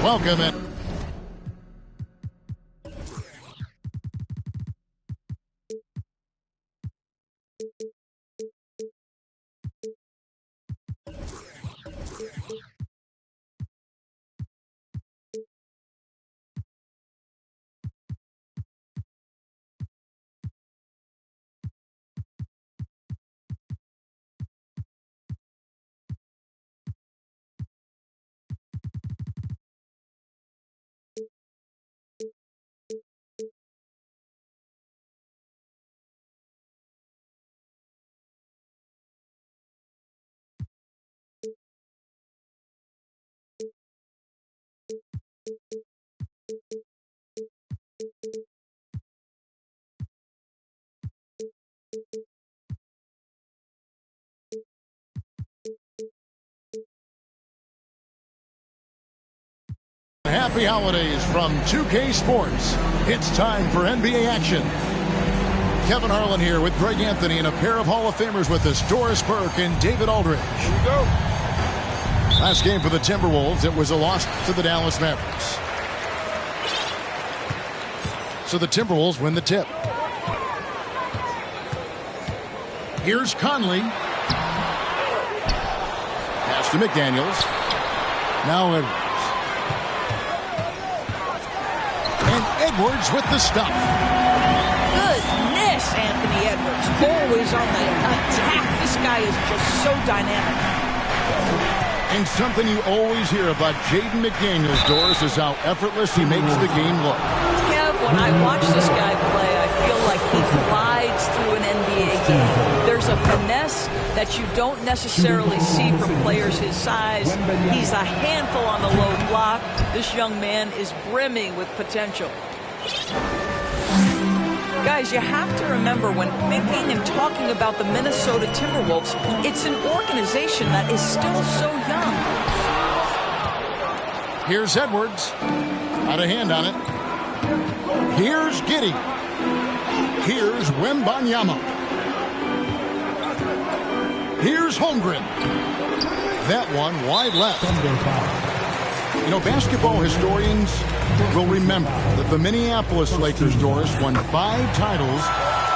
Welcome in. Happy holidays from 2K Sports. It's time for NBA action. Kevin Harlan here with Greg Anthony and a pair of Hall of Famers with us, Doris Burke and David Aldridge. Here we go. Last game for the Timberwolves, it was a loss to the Dallas Mavericks. So the Timberwolves win the tip. Here's Conley. Pass to McDaniels. Now Edwards. And Edwards with the stop. Goodness, Anthony Edwards. Always on the attack. This guy is just so dynamic. And something you always hear about Jaden McDaniels, Doris, is how effortless he makes the game look. Kev, when I watch this guy play, I feel like he glides through an NBA game. There's a finesse that you don't necessarily see from players his size. He's a handful on the low block. This young man is brimming with potential. Guys, you have to remember when thinking and talking about the Minnesota Timberwolves, it's an organization that is still so young. Here's Edwards. Got a hand on it. Here's Giddey. Here's Wembanyama. Here's Holmgren. That one wide left. You know, basketball historians will remember that the Minneapolis Lakers, Doris, won 5 titles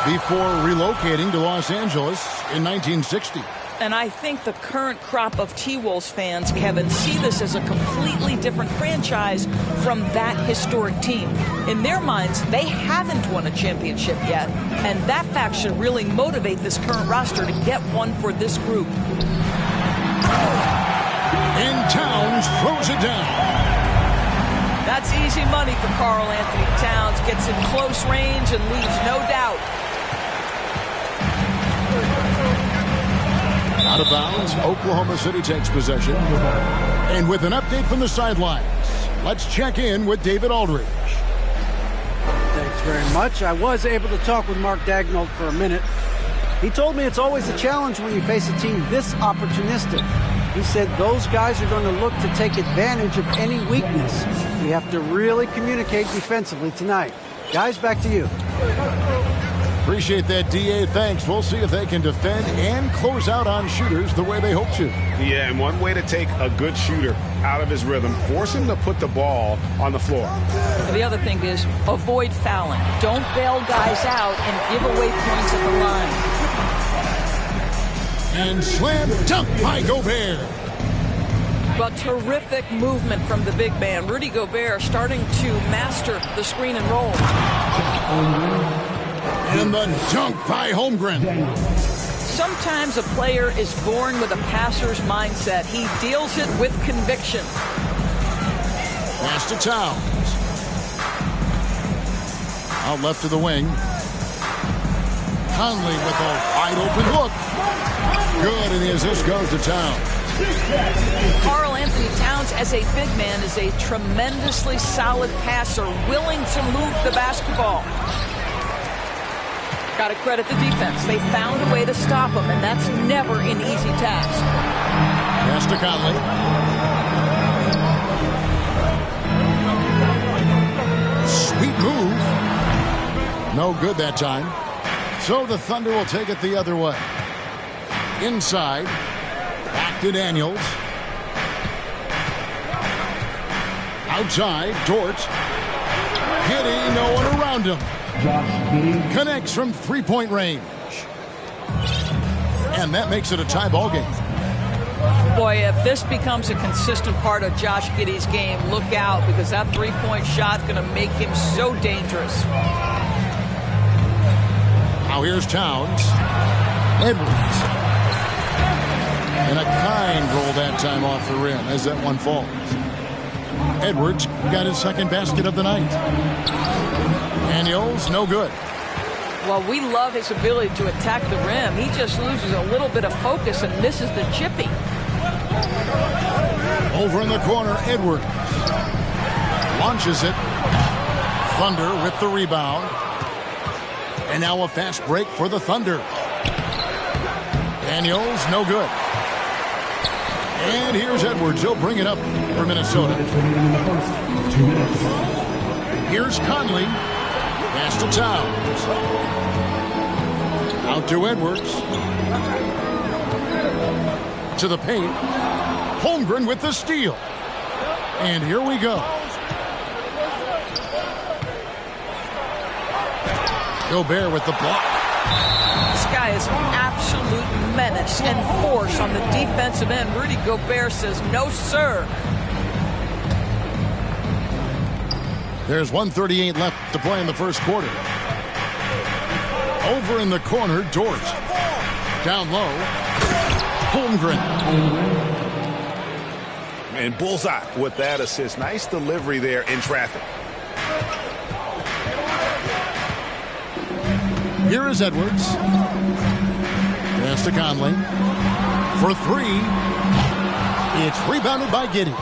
before relocating to Los Angeles in 1960. And I think the current crop of T-Wolves fans, Kevin, see this as a completely different franchise from that historic team. In their minds, they haven't won a championship yet, and that fact should really motivate this current roster to get one for this group. And Towns throws it down. That's easy money for Karl Anthony Towns. Gets in close range and leaves no doubt. Out of bounds, Oklahoma City takes possession. And with an update from the sidelines, let's check in with David Aldridge. Thanks very much. I was able to talk with Mark Daigneault for a minute. He told me it's always a challenge when you face a team this opportunistic. He said those guys are going to look to take advantage of any weakness. We have to really communicate defensively tonight. Guys, back to you. Appreciate that, D.A. Thanks. We'll see if they can defend and close out on shooters the way they hope to. Yeah, and one way to take a good shooter out of his rhythm, force him to put the ball on the floor. The other thing is avoid fouling. Don't bail guys out and give away points at the line. And slam dunk by Gobert. But terrific movement from the big man. Rudy Gobert starting to master the screen and roll. And the dunk by Holmgren. Sometimes a player is born with a passer's mindset. He deals it with conviction. Pass to Towns. Out left to the wing. Conley with a wide open look. Good, and the assist goes to Towns. Karl Anthony Towns, as a big man, is a tremendously solid passer, willing to move the basketball. Got to credit the defense. They found a way to stop him, and that's never an easy task. Pass to Conley. Sweet move. No good that time. So the Thunder will take it the other way. Inside. Back to Daniels. Outside, Dort. Giddey, no one around him. Connects from three-point range. And that makes it a tie ball game. Boy, if this becomes a consistent part of Josh Giddey's game, look out, because that three-point shot's going to make him so dangerous. Now here's Towns. Edwards. And a kind roll that time off the rim as that one falls. Edwards got his second basket of the night. Daniels, no good. Well, we love his ability to attack the rim. He just loses a little bit of focus and misses the chippy. Over in the corner, Edwards. Launches it. Thunder with the rebound. And now a fast break for the Thunder. Daniels, no good. And here's Edwards. He'll bring it up for Minnesota. Here's Conley. Pass to Towns. Out to Edwards. To the paint. Holmgren with the steal. And here we go. Gobert with the block. This guy is an absolute menace and force on the defensive end. Rudy Gobert says, no, sir. There's 1:38 left to play in the first quarter. Over in the corner, Dort. Down low. Holmgren. And bullseye with that assist. Nice delivery there in traffic. Here is Edwards. Pass to Conley. For three. It's rebounded by Giddey.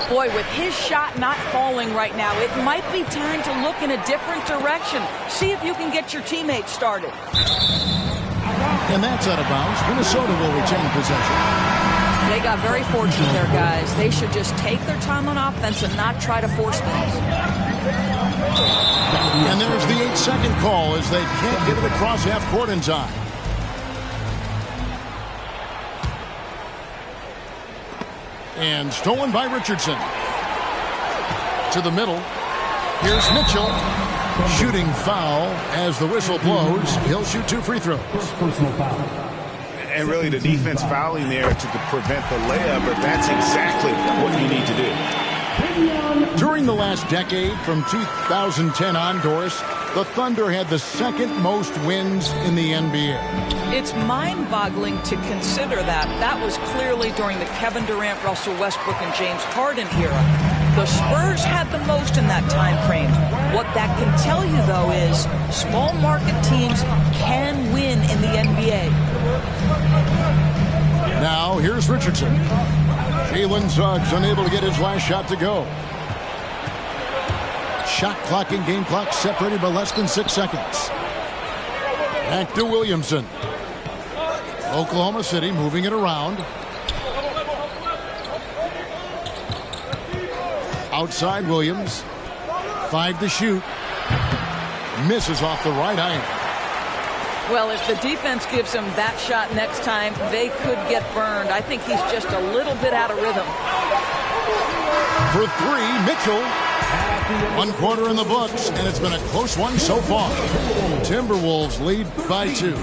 Boy, with his shot not falling right now, it might be time to look in a different direction. See if you can get your teammates started. And that's out of bounds. Minnesota will retain possession. They got very fortunate there, guys. They should just take their time on offense and not try to force things. And there's the 8-second call as they can't get it across half court in time. And stolen by Richardson. To the middle. Here's Mitchell. Shooting foul as the whistle blows. He'll shoot 2 free throws. Personal foul. And really the defense fouling there to prevent the layup, but that's exactly what you need to do. During the last decade, from 2010 on, Doris, the Thunder had the second most wins in the NBA. It's mind-boggling to consider that. That was clearly during the Kevin Durant, Russell Westbrook, and James Harden era. The Spurs had the most in that time frame. What that can tell you, though, is small market teams can win in the NBA. Now, here's Richardson. Jalen Suggs unable to get his last shot to go. Shot clock and game clock separated by less than 6 seconds. Back to Williamson. Oklahoma City moving it around. Outside Williams. 5 to shoot. Misses off the right iron. Well, if the defense gives him that shot next time, they could get burned. I think he's just a little bit out of rhythm. For 3, Mitchell. 1 quarter in the books, and it's been a close one so far. Timberwolves lead by 2.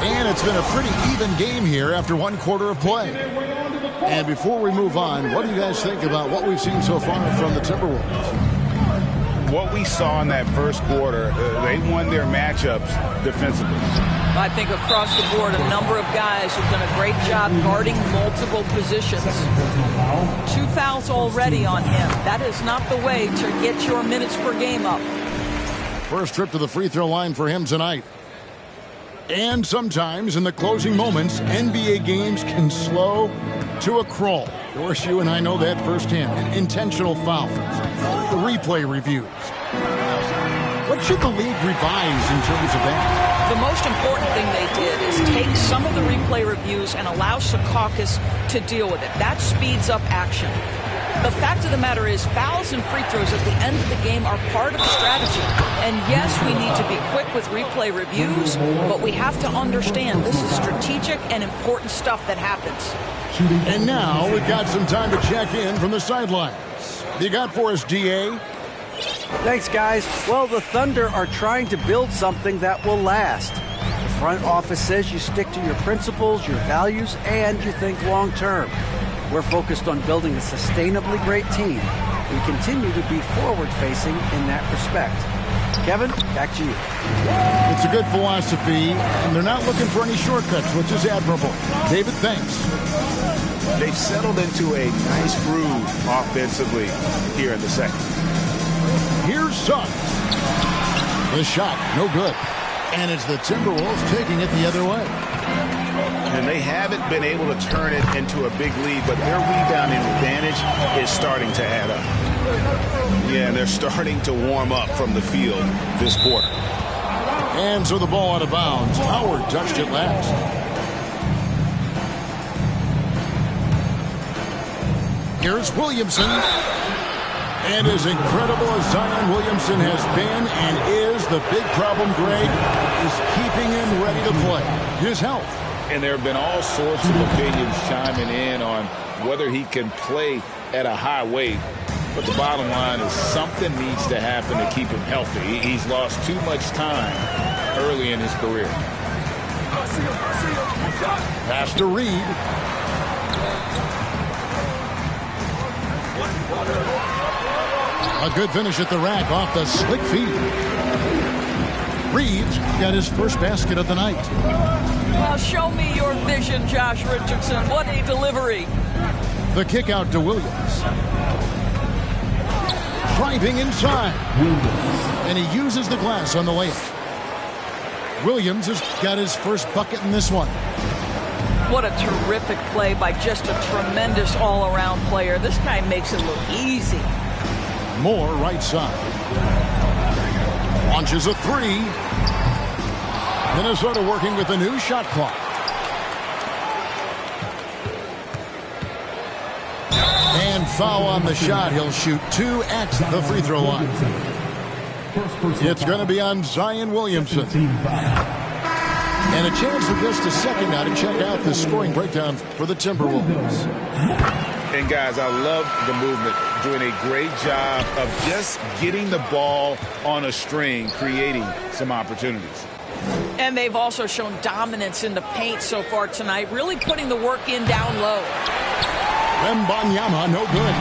And it's been a pretty even game here after 1 quarter of play. And before we move on, what do you guys think about what we've seen so far from the Timberwolves? What we saw in that first quarter, they won their matchups defensively. I think across the board, a number of guys have done a great job guarding multiple positions. 2 fouls already on him. That is not the way to get your minutes per game up. First trip to the free throw line for him tonight. And sometimes in the closing moments, NBA games can slow to a crawl. Of course, you and I know that firsthand. Intentional fouls, replay reviews. What should the league revise in terms of that? The most important thing they did is take some of the replay reviews and allow Secaucus to deal with it. That speeds up action. The fact of the matter is fouls and free throws at the end of the game are part of the strategy. And yes, we need to be quick with replay reviews, but we have to understand this is strategic and important stuff that happens. And now we've got some time to check in from the sidelines. You got for us, DA? Thanks, guys. Well, the Thunder are trying to build something that will last. The front office says you stick to your principles, your values, and you think long term. We're focused on building a sustainably great team. We continue to be forward-facing in that respect. Kevin, back to you. It's a good philosophy, and they're not looking for any shortcuts, which is admirable. David, thanks. They've settled into a nice groove offensively here in the second. Here's Suggs. The shot, no good. And it's the Timberwolves taking it the other way. And they haven't been able to turn it into a big lead, but their rebounding advantage is starting to add up. Yeah, and they're starting to warm up from the field this quarter. And so the ball out of bounds. Howard touched it last. Here's Williamson. And as incredible as Zion Williamson has been and is, the big problem, Greg, is keeping him ready to play. His health. And there have been all sorts of opinions chiming in on whether he can play at a high weight. But the bottom line is something needs to happen to keep him healthy. He's lost too much time early in his career. Pass to Reed. A good finish at the rack off the slick feed. Reed's got his first basket of the night. Well, show me your vision, Josh Richardson. What a delivery. The kick out to Williams. Driving inside. And he uses the glass on the layup. Williams has got his first bucket in this one. What a terrific play by just a tremendous all-around player. This guy makes it look easy. Moore right side. Launches a three. Minnesota working with a new shot clock. And foul on the shot. He'll shoot 2 at the free throw line. It's going to be on Zion Williamson. And a chance for just a second now to check out the scoring breakdown for the Timberwolves. And guys, I love the movement, doing a great job of just getting the ball on a string, creating some opportunities. And they've also shown dominance in the paint so far tonight, really putting the work in down low. Wembanyama, no good.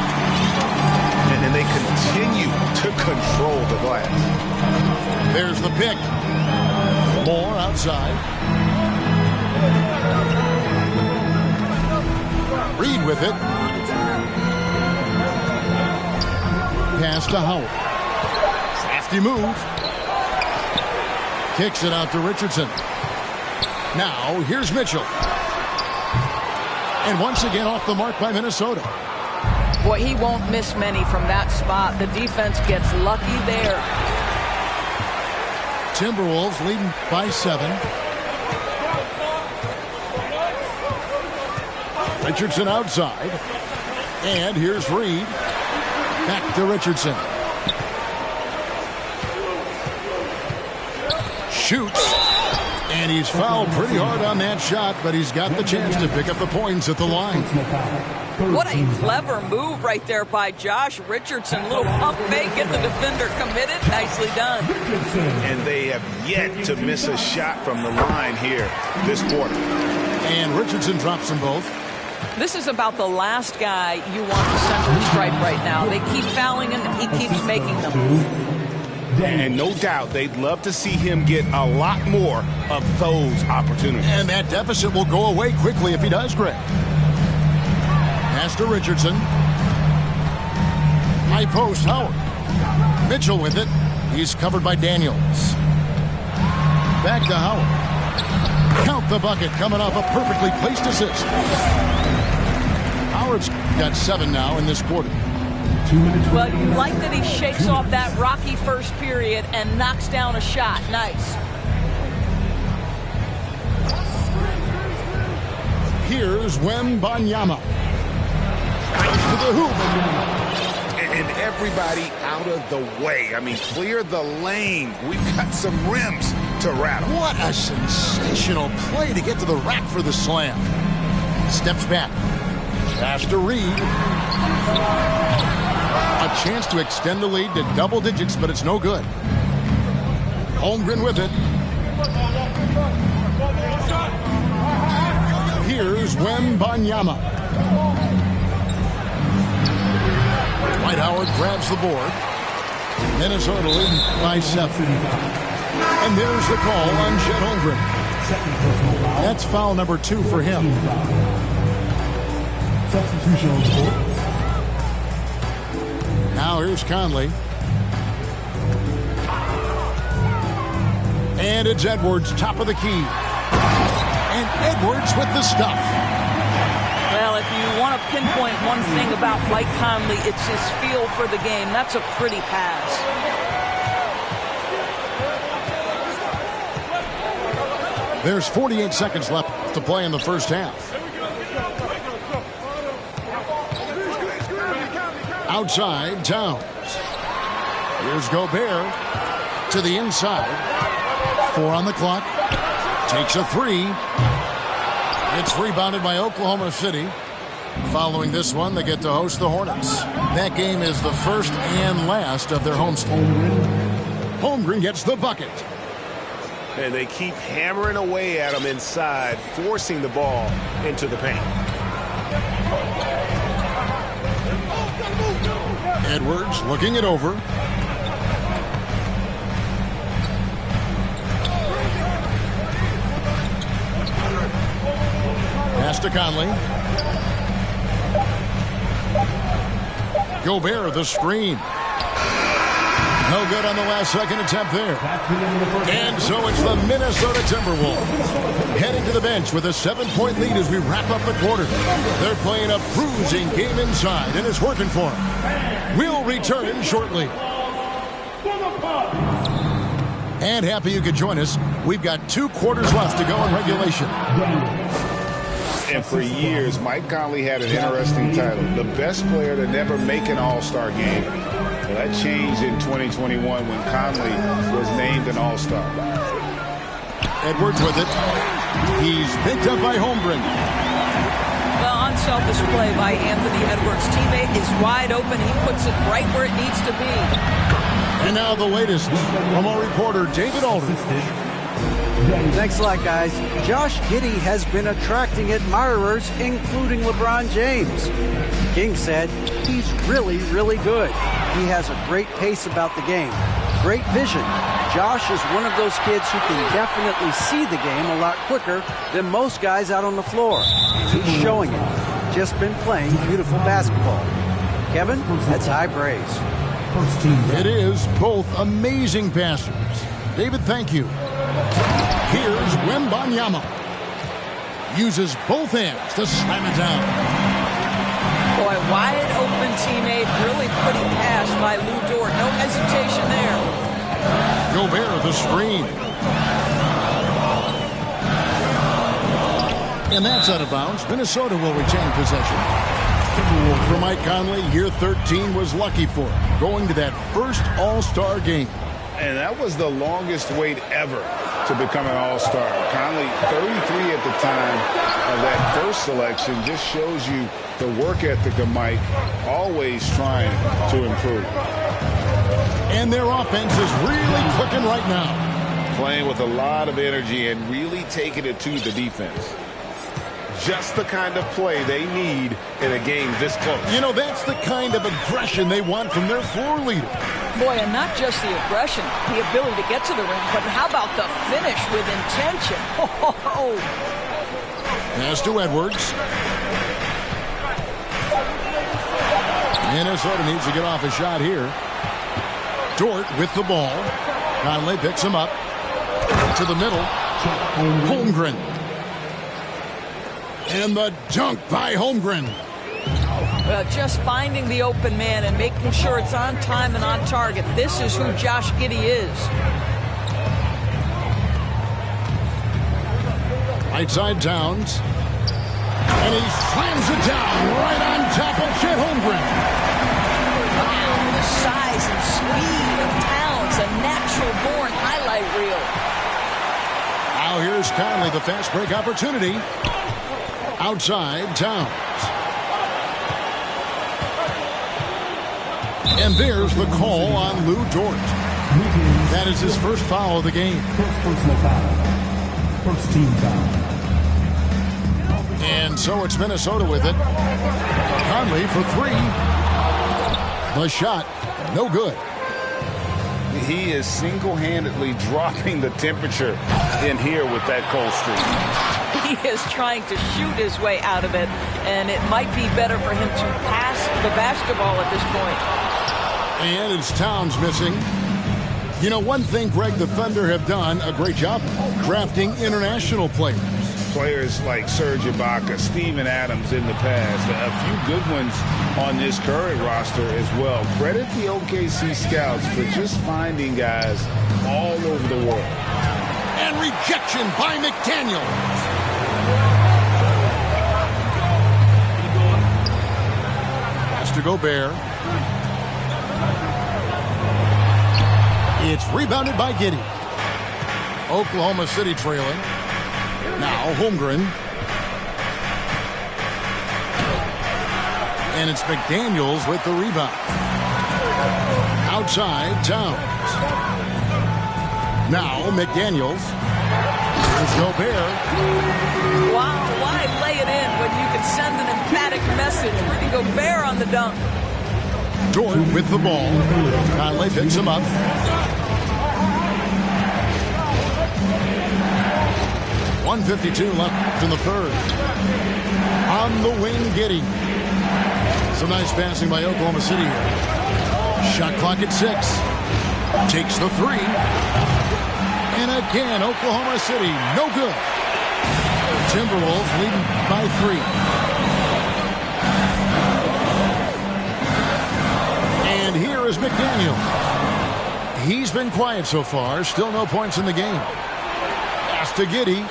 And they continue to control the glass. There's the pick. Moore outside. Reed with it. Pass to Howard. Crafty move. Kicks it out to Richardson. Now, here's Mitchell. And once again off the mark by Minnesota. Boy, he won't miss many from that spot. The defense gets lucky there. Timberwolves leading by 7. Richardson outside. And here's Reed. Back to Richardson. Shoots. And he's fouled pretty hard on that shot, but he's got the chance to pick up the points at the line. What a clever move right there by Josh Richardson. Little pump fake, get the defender committed. Nicely done. And they have yet to miss a shot from the line here this quarter. And Richardson drops them both. This is about the last guy you want to center the stripe right now. They keep fouling him, and he keeps making them. And no doubt they'd love to see him get a lot more of those opportunities. And that deficit will go away quickly if he does, Greg. Pass to Richardson. High post, Howard. Mitchell with it. He's covered by Daniels. Back to Howard. Count the bucket, coming off a perfectly placed assist. Howard's got 7 now in this quarter. Well, you like that he shakes off that rocky first period and knocks down a shot. Nice. Here's Wembanyama. to the hoop. And everybody out of the way. I mean, clear the lane. We've got some rims to rattle. What a sensational play to get to the rack for the slam. Steps back. Pass to Reed. A chance to extend the lead to double digits, but it's no good. Holmgren with it. Here's Wembanyama. Dwight Howard grabs the board. Minnesota leading by 7. And there's the call on Chet Holmgren. That's foul number 2 for him. Substitution on the board. Now here's Conley. And it's Edwards, top of the key. And Edwards with the stuff. Well, if you want to pinpoint one thing about Mike Conley, it's his feel for the game. That's a pretty pass. There's 48 seconds left to play in the first half. Outside, Towns. Here's Gobert to the inside. 4 on the clock. Takes a 3. It's rebounded by Oklahoma City. Following this one, they get to host the Hornets. That game is the first and last of their homestand. Holmgren gets the bucket. And they keep hammering away at him inside, forcing the ball into the paint. Edwards looking it over. Pass to Conley. Gobert, the screen. No good on the last second attempt there. And so it's the Minnesota Timberwolves heading to the bench with a 7-point lead as we wrap up the quarter. They're playing a bruising game inside, and it's working for them. We'll return shortly. And happy you could join us. We've got 2 quarters left to go in regulation. And for years, Mike Conley had an interesting title. The best player to never make an All-Star game. Well, that changed in 2021 when Conley was named an All-Star. Edwards with it. He's picked up by Holmgren. Well, unselfish play by Anthony Edwards. Teammate is wide open. He puts it right where it needs to be. And now the latest from our reporter, David Aldridge. Thanks a lot, guys. Josh Giddey has been attracting admirers, including LeBron James. King said he's really, really good. He has a great pace about the game. Great vision. Josh is one of those kids who can definitely see the game a lot quicker than most guys out on the floor. And he's showing it. Just been playing beautiful basketball. Kevin, that's high praise. It is both amazing passers. David, thank you. Here's Wembanyama. Uses both hands to slam it down. Boy, wide open teammate. Really pretty pass by Lou Dort. No hesitation there. Gobert, the screen. And that's out of bounds. Minnesota will retain possession. For Mike Conley, year 13 was lucky for him, going to that first All-Star game. And that was the longest wait ever to become an All-Star. Conley, 33 at the time of that first selection, just shows you the work ethic of Mike, always trying to improve. And their offense is really clicking right now. Playing with a lot of energy and really taking it to the defense. Just the kind of play they need in a game this close. You know, that's the kind of aggression they want from their floor leader. Boy, and not just the aggression, the ability to get to the rim, but how about the finish with intention? Oh. Pass to Edwards. Minnesota needs to get off a shot here. Dort with the ball. Conley picks him up. To the middle. Holmgren. And the dunk by Holmgren. Just finding the open man and making sure it's on time and on target. This is who Josh Giddey is. Right side Towns. And he slams it down right on top of Chet Holmgren. Wow, the size and speed of Towns, a natural-born highlight reel. Now here's Conley, the fast break opportunity. Outside, Towns. And there's the call on Lou Dort. That is his first foul of the game. First team foul. And so it's Minnesota with it. Conley for three. The shot, no good. He is single-handedly dropping the temperature in here with that cold streak. He is trying to shoot his way out of it, and it might be better for him to pass the basketball at this point. And it's Towns missing. You know, one thing, Greg, the Thunder have done a great job drafting international players. Players like Serge Ibaka, Steven Adams in the past, a few good ones on this current roster as well. Credit the OKC scouts for just finding guys all over the world. And rejection by McDaniels. Pass to Gobert. It's rebounded by Giddey. Oklahoma City trailing. Now Holmgren. And it's McDaniels with the rebound. Outside, Towns. Now McDaniels. There's Gobert. Wow, why lay it in when you can send an emphatic message? Rudy Gobert on the dunk. Dort with the ball. Conley picks him up. .152 left in the third. On the wing, Giddey. Some nice passing by Oklahoma City here. Shot clock at 6. Takes the three. And again, Oklahoma City, no good. Timberwolves leading by 3. And here is McDaniel. He's been quiet so far. Still no points in the game. Pass to Giddey.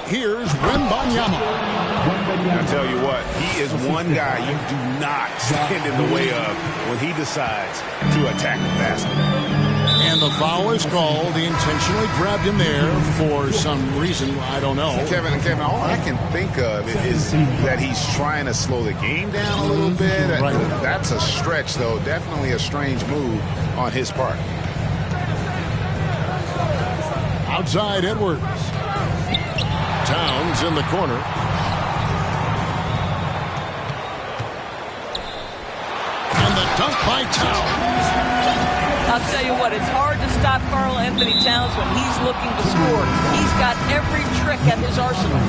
Here's Wembanyama. I tell you what, he is one guy you do not stand in the way of when he decides to attack the basket. And the foul is called. He intentionally grabbed him there for some reason. I don't know. Kevin, all I can think of is that he's trying to slow the game down a little bit. Right. That's a stretch, though. Definitely a strange move on his part. Outside, Edwards. Towns in the corner. And the dunk by Towns. I'll tell you what, it's hard to stop Karl Anthony Towns when he's looking to score. He's got every trick at his arsenal.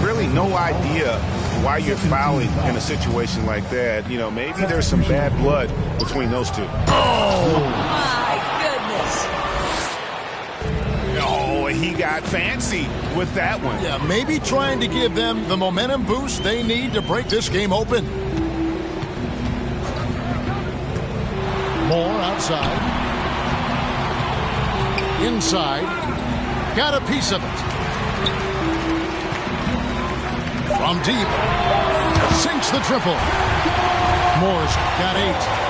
Really no idea why you're fouling in a situation like that. You know, maybe there's some bad blood between those two. Oh! My goodness. Oh, he got fancy with that one. Yeah, maybe trying to give them the momentum boost they need to break this game open. Moore outside. Inside. Got a piece of it. From deep. Sinks the triple. Moore's got 8.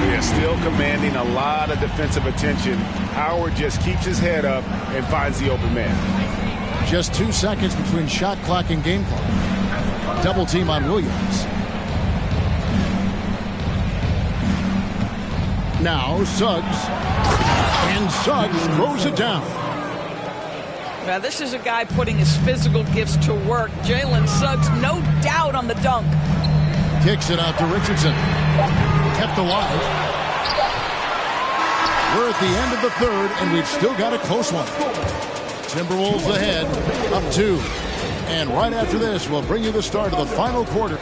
Yeah, still commanding a lot of defensive attention. Howard just keeps his head up and finds the open man. Just 2 seconds between shot clock and game clock. Double team on Williams. Now Suggs. And Suggs throws it down. Now, this is a guy putting his physical gifts to work. Jalen Suggs, no doubt on the dunk. Kicks it out to Richardson. Kept alive. We're at the end of the third, and we've still got a close one. Timberwolves ahead, up 2. And right after this, we'll bring you the start of the final quarter.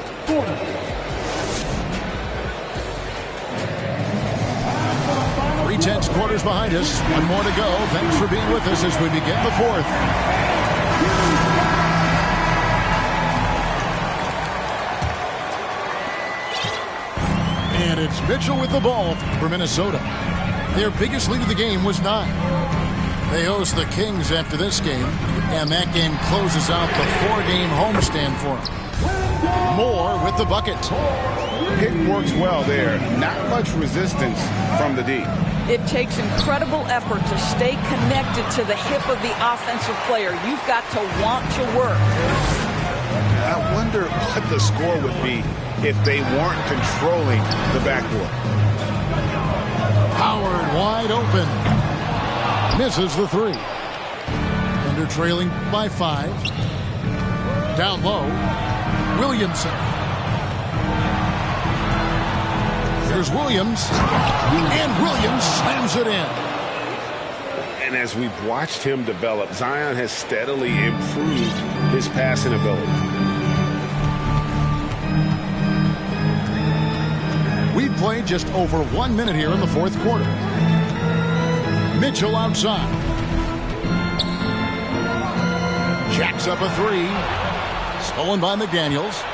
3/10 quarters behind us. One more to go. Thanks for being with us as we begin the fourth. And it's Mitchell with the ball for Minnesota. Their biggest lead of the game was 9. They host the Kings after this game, and that game closes out the 4-game homestand for them. Moore with the bucket. Pick works well there. Not much resistance from the D. It takes incredible effort to stay connected to the hip of the offensive player. You've got to want to work. I wonder what the score would be if they weren't controlling the backboard. Howard wide open. Misses the 3. Thunder trailing by 5. Down low, Williamson. Here's Williams. And Williams slams it in. And as we've watched him develop, Zion has steadily improved his passing ability. We played just over 1 minute here in the fourth quarter. Mitchell outside. Jacks up a 3. Stolen by McDaniels.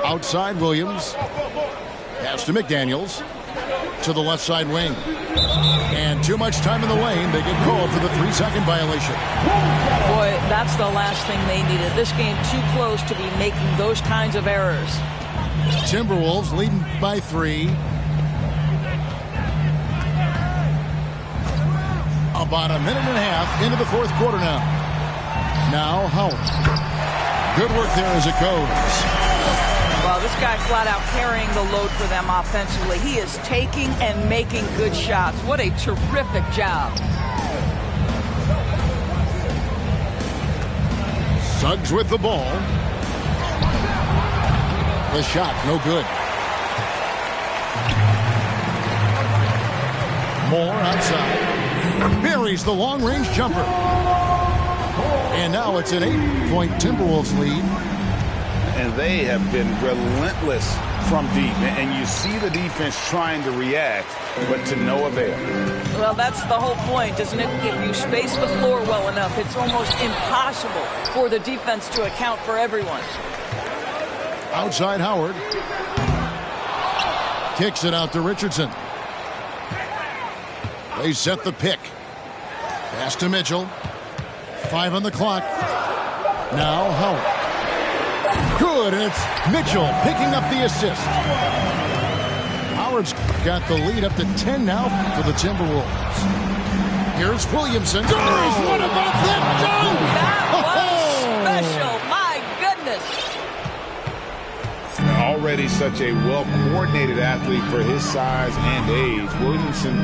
Outside Williams. Pass to McDaniels. To the left side wing. And too much time in the lane. They get called for the 3-second violation. Boy, that's the last thing they needed. This game too close to be making those kinds of errors. Timberwolves leading by 3. About a minute and a half into the fourth quarter now. Now Howard. Good work there as it goes. Well, this guy flat out carrying the load for them offensively. He is taking and making good shots. What a terrific job. Suggs with the ball. The shot, no good. Moore outside. Buries the long-range jumper. And now it's an 8-point Timberwolves lead. And they have been relentless from deep. And you see the defense trying to react, but to no avail. Well, that's the whole point, isn't it? If you space the floor well enough, it's almost impossible for the defense to account for everyone. Outside Howard. Kicks it out to Richardson. They set the pick. Pass to Mitchell. 5 on the clock. Now Howard. Good, and it's Mitchell picking up the assist. Howard's got the lead up to 10 now for the Timberwolves. Here's Williamson. What about that dunk? That was special. My goodness. Already such a well-coordinated athlete for his size and age. Williamson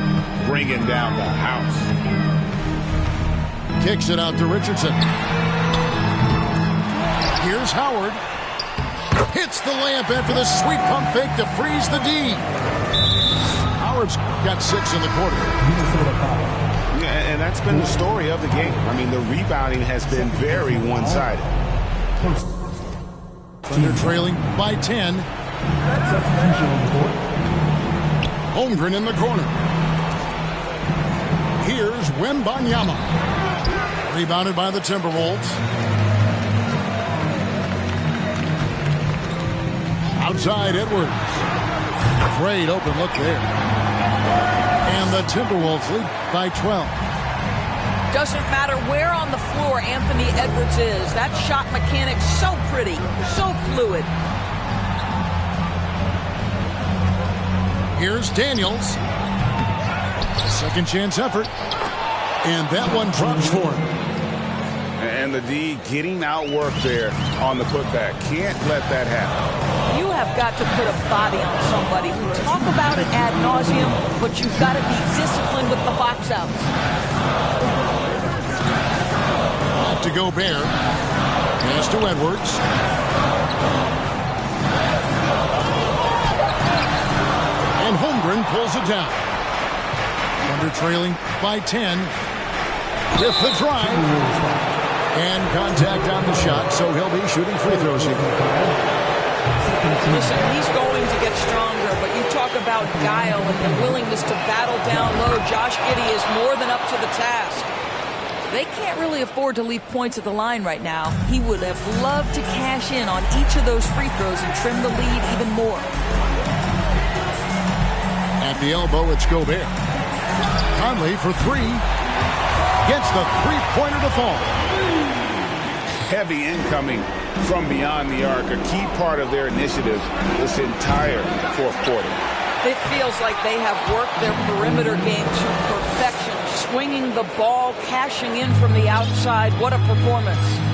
bringing down the house. Kicks it out to Richardson. Here's Howard. Hits the layup after the sweet pump fake to freeze the D. Howard's got 6 in the quarter. Yeah, and that's been the story of the game. I mean, the rebounding has been very one-sided. Thunder trailing by 10. Holmgren in the corner. Here's Wembanyama. Rebounded by the Timberwolves. Outside Edwards. Great open look there. And the Timberwolves lead by 12. Doesn't matter where on the floor Anthony Edwards is. That shot mechanic's so pretty, so fluid. Here's Daniels. Second chance effort. And that one drops for him. And the D getting outworked there on the putback. Can't let that happen. You have got to put a body on somebody. We talk about it ad nauseum, but you've got to be disciplined with the box outs. Out to Gobert. Pass to Edwards. And Holmgren pulls it down. Thunder trailing by 10. With the drive. And contact on the shot, so he'll be shooting free throws here. Listen, he's going to get stronger, but you talk about guile and the willingness to battle down low. Josh Giddey is more than up to the task. They can't really afford to leave points at the line right now. He would have loved to cash in on each of those free throws and trim the lead even more. At the elbow. It's Gobert. Conley for three. Gets the three-pointer to fall. Heavy incoming from beyond the arc. A key part of their initiative this entire fourth quarter. It feels like they have worked their perimeter game to perfection. Swinging the ball, cashing in from the outside. What a performance.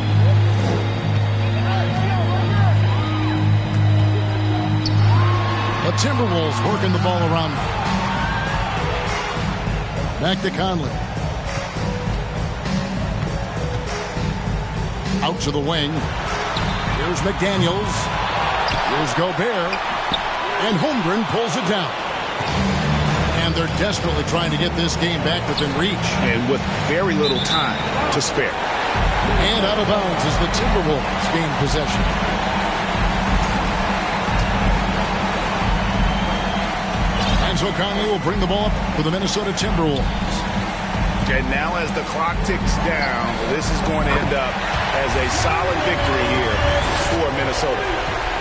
The Timberwolves working the ball around. Back to Conley. Out to the wing. Here's McDaniels. Here's Gobert. And Holmgren pulls it down. And they're desperately trying to get this game back within reach. And with very little time to spare. And out of bounds as the Timberwolves gain possession. And so Conley will bring the ball up for the Minnesota Timberwolves. And now as the clock ticks down, this is going to end up as a solid victory here for Minnesota.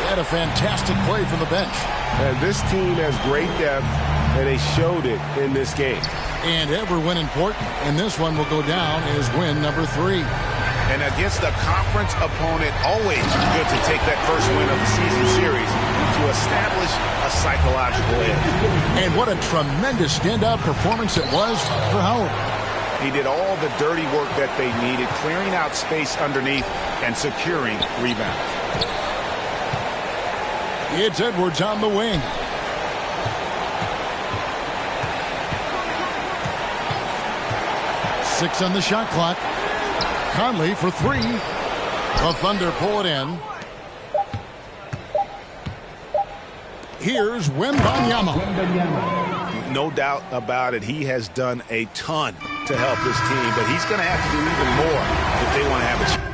They had a fantastic play from the bench. And this team has great depth, and they showed it in this game. And every win important. And this one will go down as win number 3. And against a conference opponent, always good to take that first win of the season series to establish a psychological edge. And what a tremendous standout performance it was for Howard. He did all the dirty work that they needed, clearing out space underneath and securing rebounds. It's Edwards on the wing. Six on the shot clock. Conley for three. The Thunder pull it in. Here's Wembanyama. No doubt about it. He has done a ton to help this team, but he's going to have to do even more if they want to have a chance.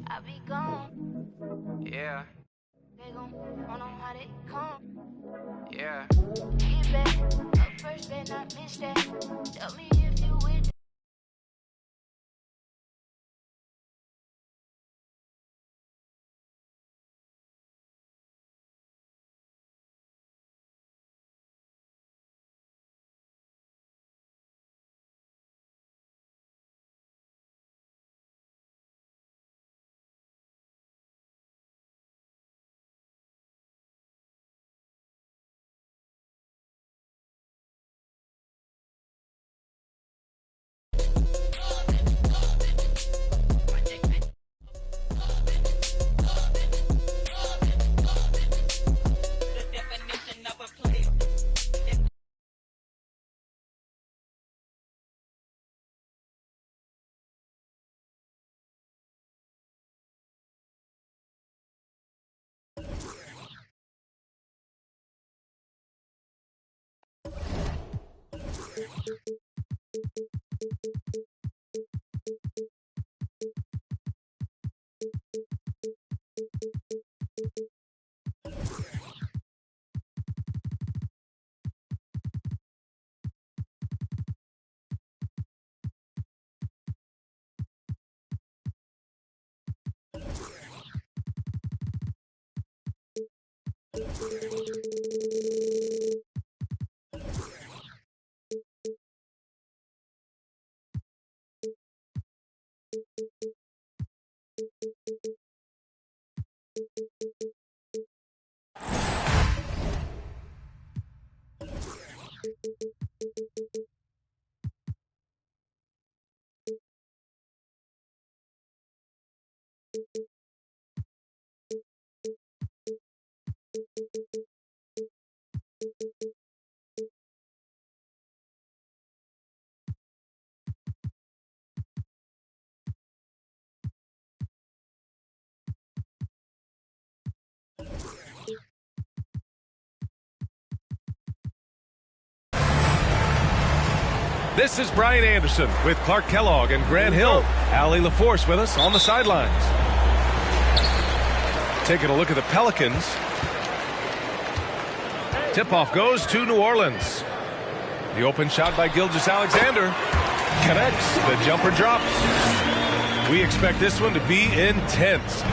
I be gone. Yeah. They gon' run on how they come. Yeah. Get back. Up first, better not miss that. Tell me if you with This is Brian Anderson with Clark Kellogg and Grant Hill. Allie LaForce with us on the sidelines. Taking a look at the Pelicans. Tip-off goes to New Orleans. The open shot by Gilgeous-Alexander connects. The jumper drops. We expect this one to be intense,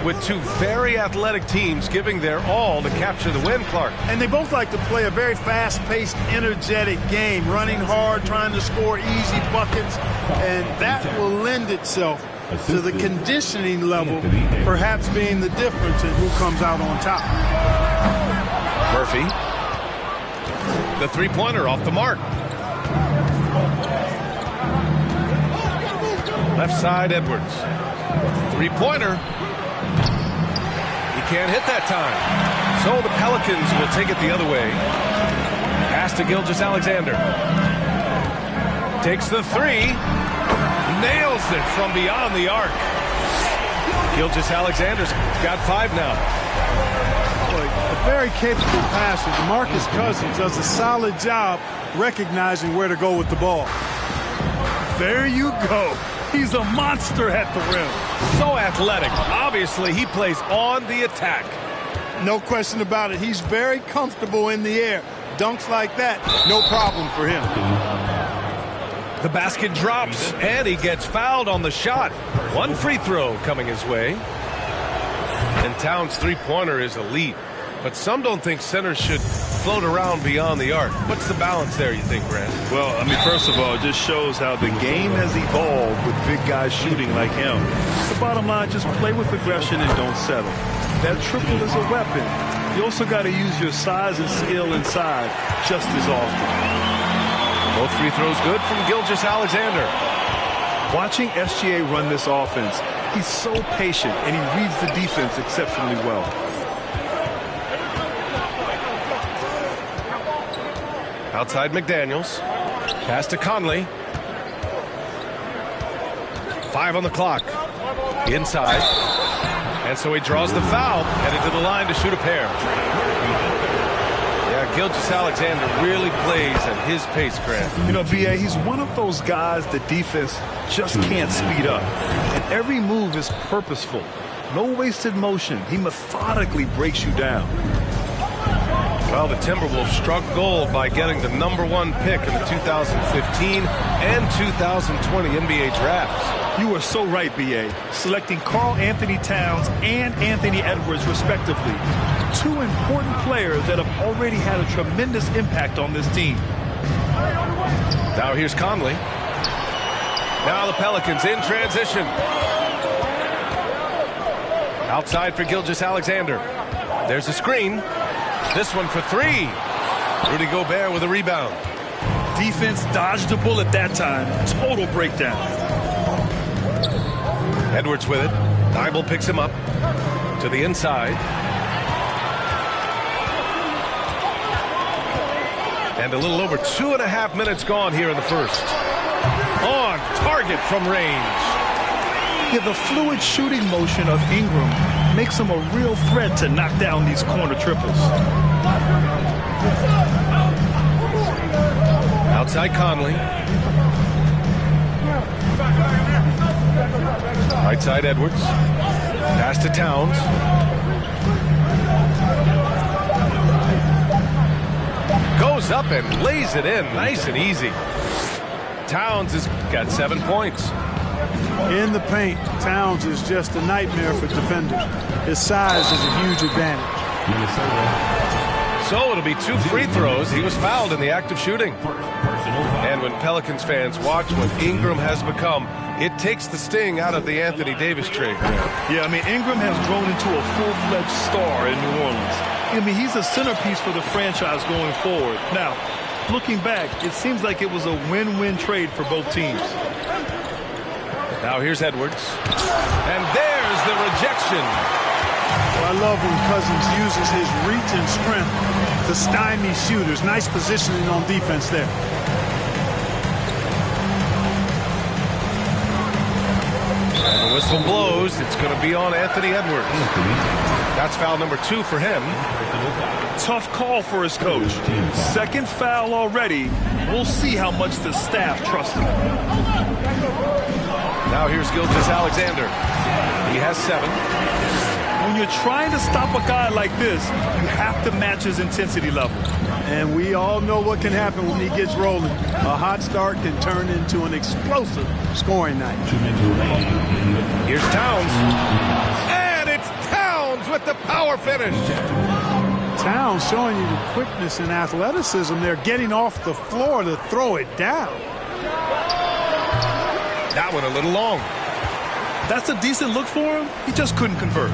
with two very athletic teams giving their all to capture the win, Clark. And they both like to play a very fast-paced, energetic game, running hard, trying to score easy buckets, and that will lend itself to the conditioning level, perhaps being the difference in who comes out on top. Murphy. The three-pointer off the mark. Left side, Edwards. Three-pointer. He can't hit that time. So the Pelicans will take it the other way. Pass to Gilgeous-Alexander. Takes the three. Nails it from beyond the arc. Gilgeous-Alexander's got 5 now. A very capable passer. DeMarcus Cousins does a solid job recognizing where to go with the ball. There you go. He's a monster at the rim. So athletic. Obviously, he plays on the attack. No question about it. He's very comfortable in the air. Dunks like that, no problem for him. The basket drops, and he gets fouled on the shot. One free throw coming his way. And Towns' three-pointer is elite. But some don't think centers should float around beyond the arc. What's the balance there, you think, Grant? Well, I mean, first of all, it just shows how the game has evolved with big guys shooting like him. The bottom line, just play with aggression and don't settle. That triple is a weapon. You also got to use your size and skill inside just as often. Both free throws good from Gilgeous-Alexander. Watching SGA run this offense, he's so patient and he reads the defense exceptionally well. Outside McDaniels. Pass to Conley. 5 on the clock. Inside. And so he draws the foul. Headed to the line to shoot a pair. Yeah, Gilgeous-Alexander really plays at his pace, Grant. You know, B.A., he's one of those guys the defense just can't speed up. And every move is purposeful. No wasted motion. He methodically breaks you down. Well, the Timberwolves struck gold by getting the #1 pick in the 2015 and 2020 NBA drafts. You are so right, B.A. Selecting Karl Anthony Towns and Anthony Edwards, respectively. Two important players that have already had a tremendous impact on this team. Now here's Conley. Now the Pelicans in transition. Outside for Gilgeous-Alexander. There's a screen. This one for 3. Rudy Gobert with a rebound. Defense dodged a bullet that time. Total breakdown. Edwards with it. Thybulle picks him up to the inside. And a little over 2.5 minutes gone here in the first. On target from range. Yeah, the fluid shooting motion of Ingram makes him a real threat to knock down these corner triples. Outside Conley. Right side Edwards. Pass to Towns. Goes up and lays it in nice and easy. Towns has got 7 points. In the paint, Towns is just a nightmare for defenders. His size is a huge advantage. So it'll be 2 free throws. He was fouled in the act of shooting. And when Pelicans fans watch what Ingram has become, it takes the sting out of the Anthony Davis trade. Yeah, I mean, Ingram has grown into a full-fledged star in New Orleans. I mean, he's a centerpiece for the franchise going forward. Now, looking back, it seems like it was a win-win trade for both teams. Now here's Edwards. And there's the rejection. Well, I love when Cousins uses his reach and strength to stymie shooters. Nice positioning on defense there. And the whistle blows. It's going to be on Anthony Edwards. That's foul number 2 for him. Tough call for his coach. Second foul already. We'll see how much the staff trusts him. Now here's Gilgeous-Alexander. He has 7. When you're trying to stop a guy like this, you have to match his intensity level. And we all know what can happen when he gets rolling. A hot start can turn into an explosive scoring night. Here's Towns. And it's Towns with the power finish. Towns showing you the quickness and athleticism. They're getting off the floor to throw it down. That one a little long. That's a decent look for him. He just couldn't convert.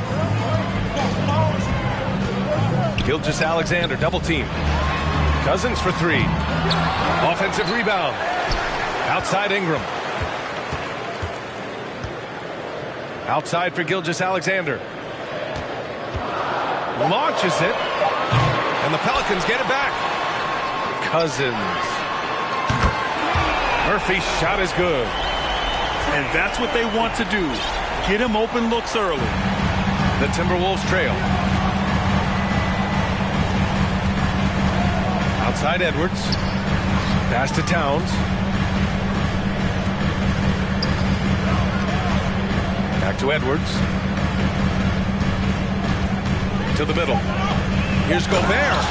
Gilgeous-Alexander double team. Cousins for 3. Offensive rebound. Outside Ingram. Outside for Gilgeous-Alexander. Launches it. And the Pelicans get it back. Cousins. Murphy's shot is good. And that's what they want to do. Get him open looks early. The Timberwolves trail. Outside Edwards. Pass to Towns. Back to Edwards. To the middle. Here's Gobert.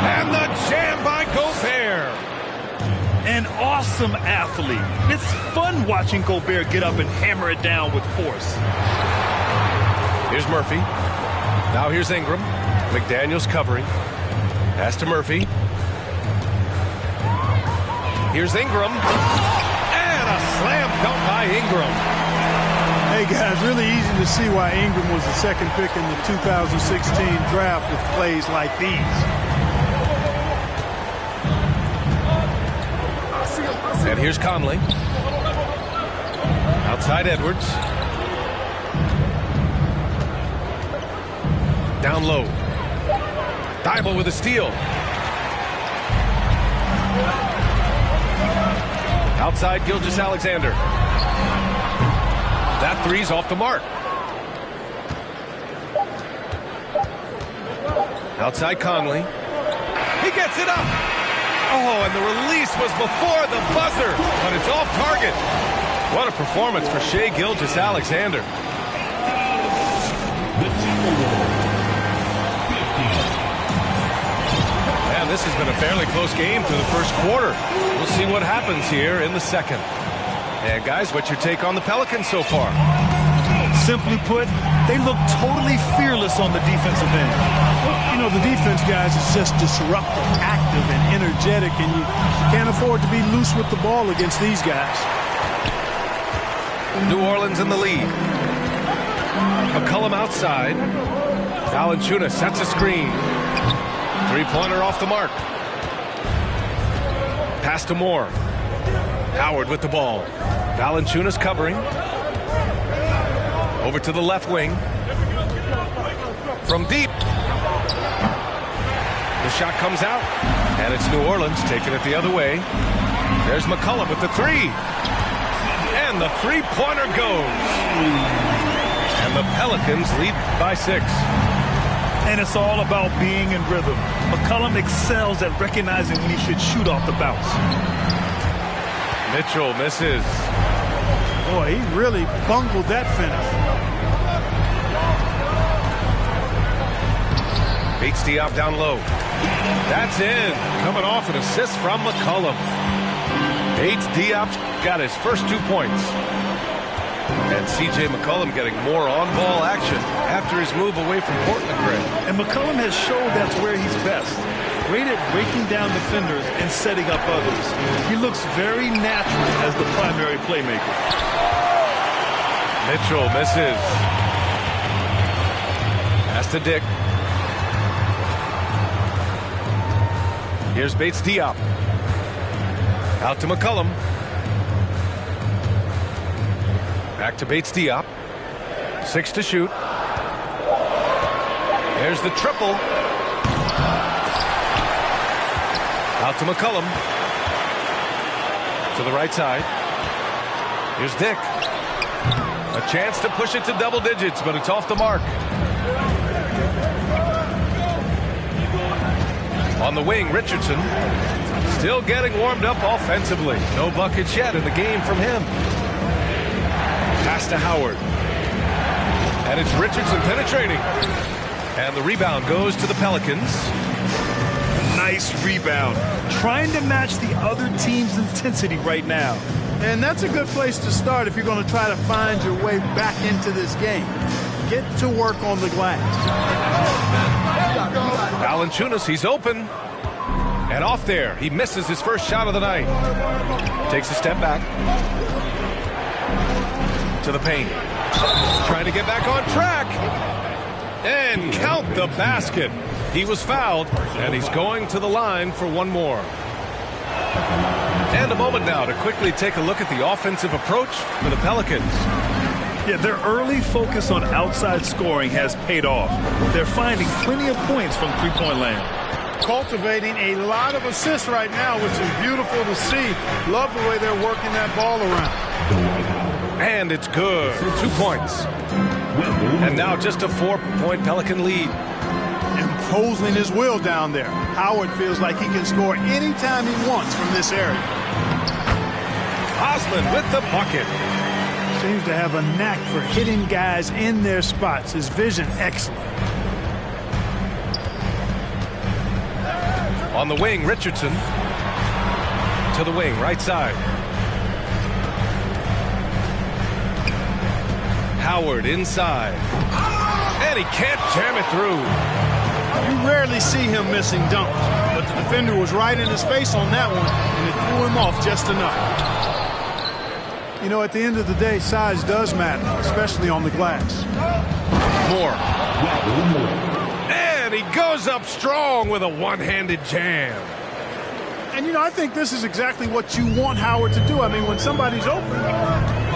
And the jam by Gobert. An awesome athlete. It's fun watching Gobert get up and hammer it down with force. Here's Murphy. Now here's Ingram. McDaniels covering. Pass to Murphy. Here's Ingram. And a slam dunk by Ingram. Hey, guys, really easy to see why Ingram was the second pick in the 2016 draft with plays like these. And here's Conley. Outside Edwards. Down low. Thibault with a steal. Outside Gilgeous-Alexander. That three's off the mark. Outside Conley. He gets it up. Oh, and the release was before the buzzer, but it's off target. What a performance for Shai Gilgeous-Alexander. Man, this has been a fairly close game through the first quarter. We'll see what happens here in the second. And guys, what's your take on the Pelicans so far? Simply put, they look totally fearless on the defensive end. You know, the defense, guys, is just disruptive, active, and energetic, and you can't afford to be loose with the ball against these guys. New Orleans in the lead. McCollum outside. Valanciunas sets a screen. Three-pointer off the mark. Pass to Moore. Howard with the ball. Valanciunas covering. Over to the left wing. From deep. The shot comes out. And it's New Orleans taking it the other way. There's McCollum with the three. And the three-pointer goes. And the Pelicans lead by 6. And it's all about being in rhythm. McCollum excels at recognizing when he should shoot off the bounce. Mitchell misses. Boy, he really bungled that finish. Bates Diop down low. That's in. Coming off an assist from McCollum. Bates Diop got his first 2 points. And C.J. McCollum getting more on-ball action after his move away from Portland, Greg. And McCollum has shown that's where he's best. Great at breaking down defenders and setting up others. He looks very natural as the primary playmaker. Mitchell misses. Pass to Dick. Here's Bates Diop. Out to McCollum. Back to Bates Diop. 6 to shoot. There's the triple. Out to McCollum. To the right side. Here's Dick. A chance to push it to double digits, but it's off the mark. On the wing, Richardson. Still getting warmed up offensively. No buckets yet in the game from him. Pass to Howard. And it's Richardson penetrating. And the rebound goes to the Pelicans. Nice rebound. Trying to match the other team's intensity right now. And that's a good place to start if you're going to try to find your way back into this game. Get to work on the glass. Valanciunas, he's open. And off there. He misses his first shot of the night. Takes a step back. To the paint. Trying to get back on track. And count the basket. He was fouled, and he's going to the line for one more. And a moment now to quickly take a look at the offensive approach for the Pelicans. Yeah, their early focus on outside scoring has paid off. They're finding plenty of points from three-point land. Cultivating a lot of assists right now, which is beautiful to see. Love the way they're working that ball around. And it's good. 2 points. And now just a 4-point Pelican lead. Imposing his will down there. Howard feels like he can score anytime he wants from this area. Osman with the bucket. Seems to have a knack for hitting guys in their spots. His vision excellent. On the wing, Richardson. To the wing, right side. Howard inside. And he can't jam it through. You rarely see him missing dunks, but the defender was right in his face on that one, and it threw him off just enough. You know, at the end of the day, size does matter, especially on the glass. Moore. And he goes up strong with a one-handed jam. And, you know, I think this is exactly what you want Howard to do. I mean, when somebody's open,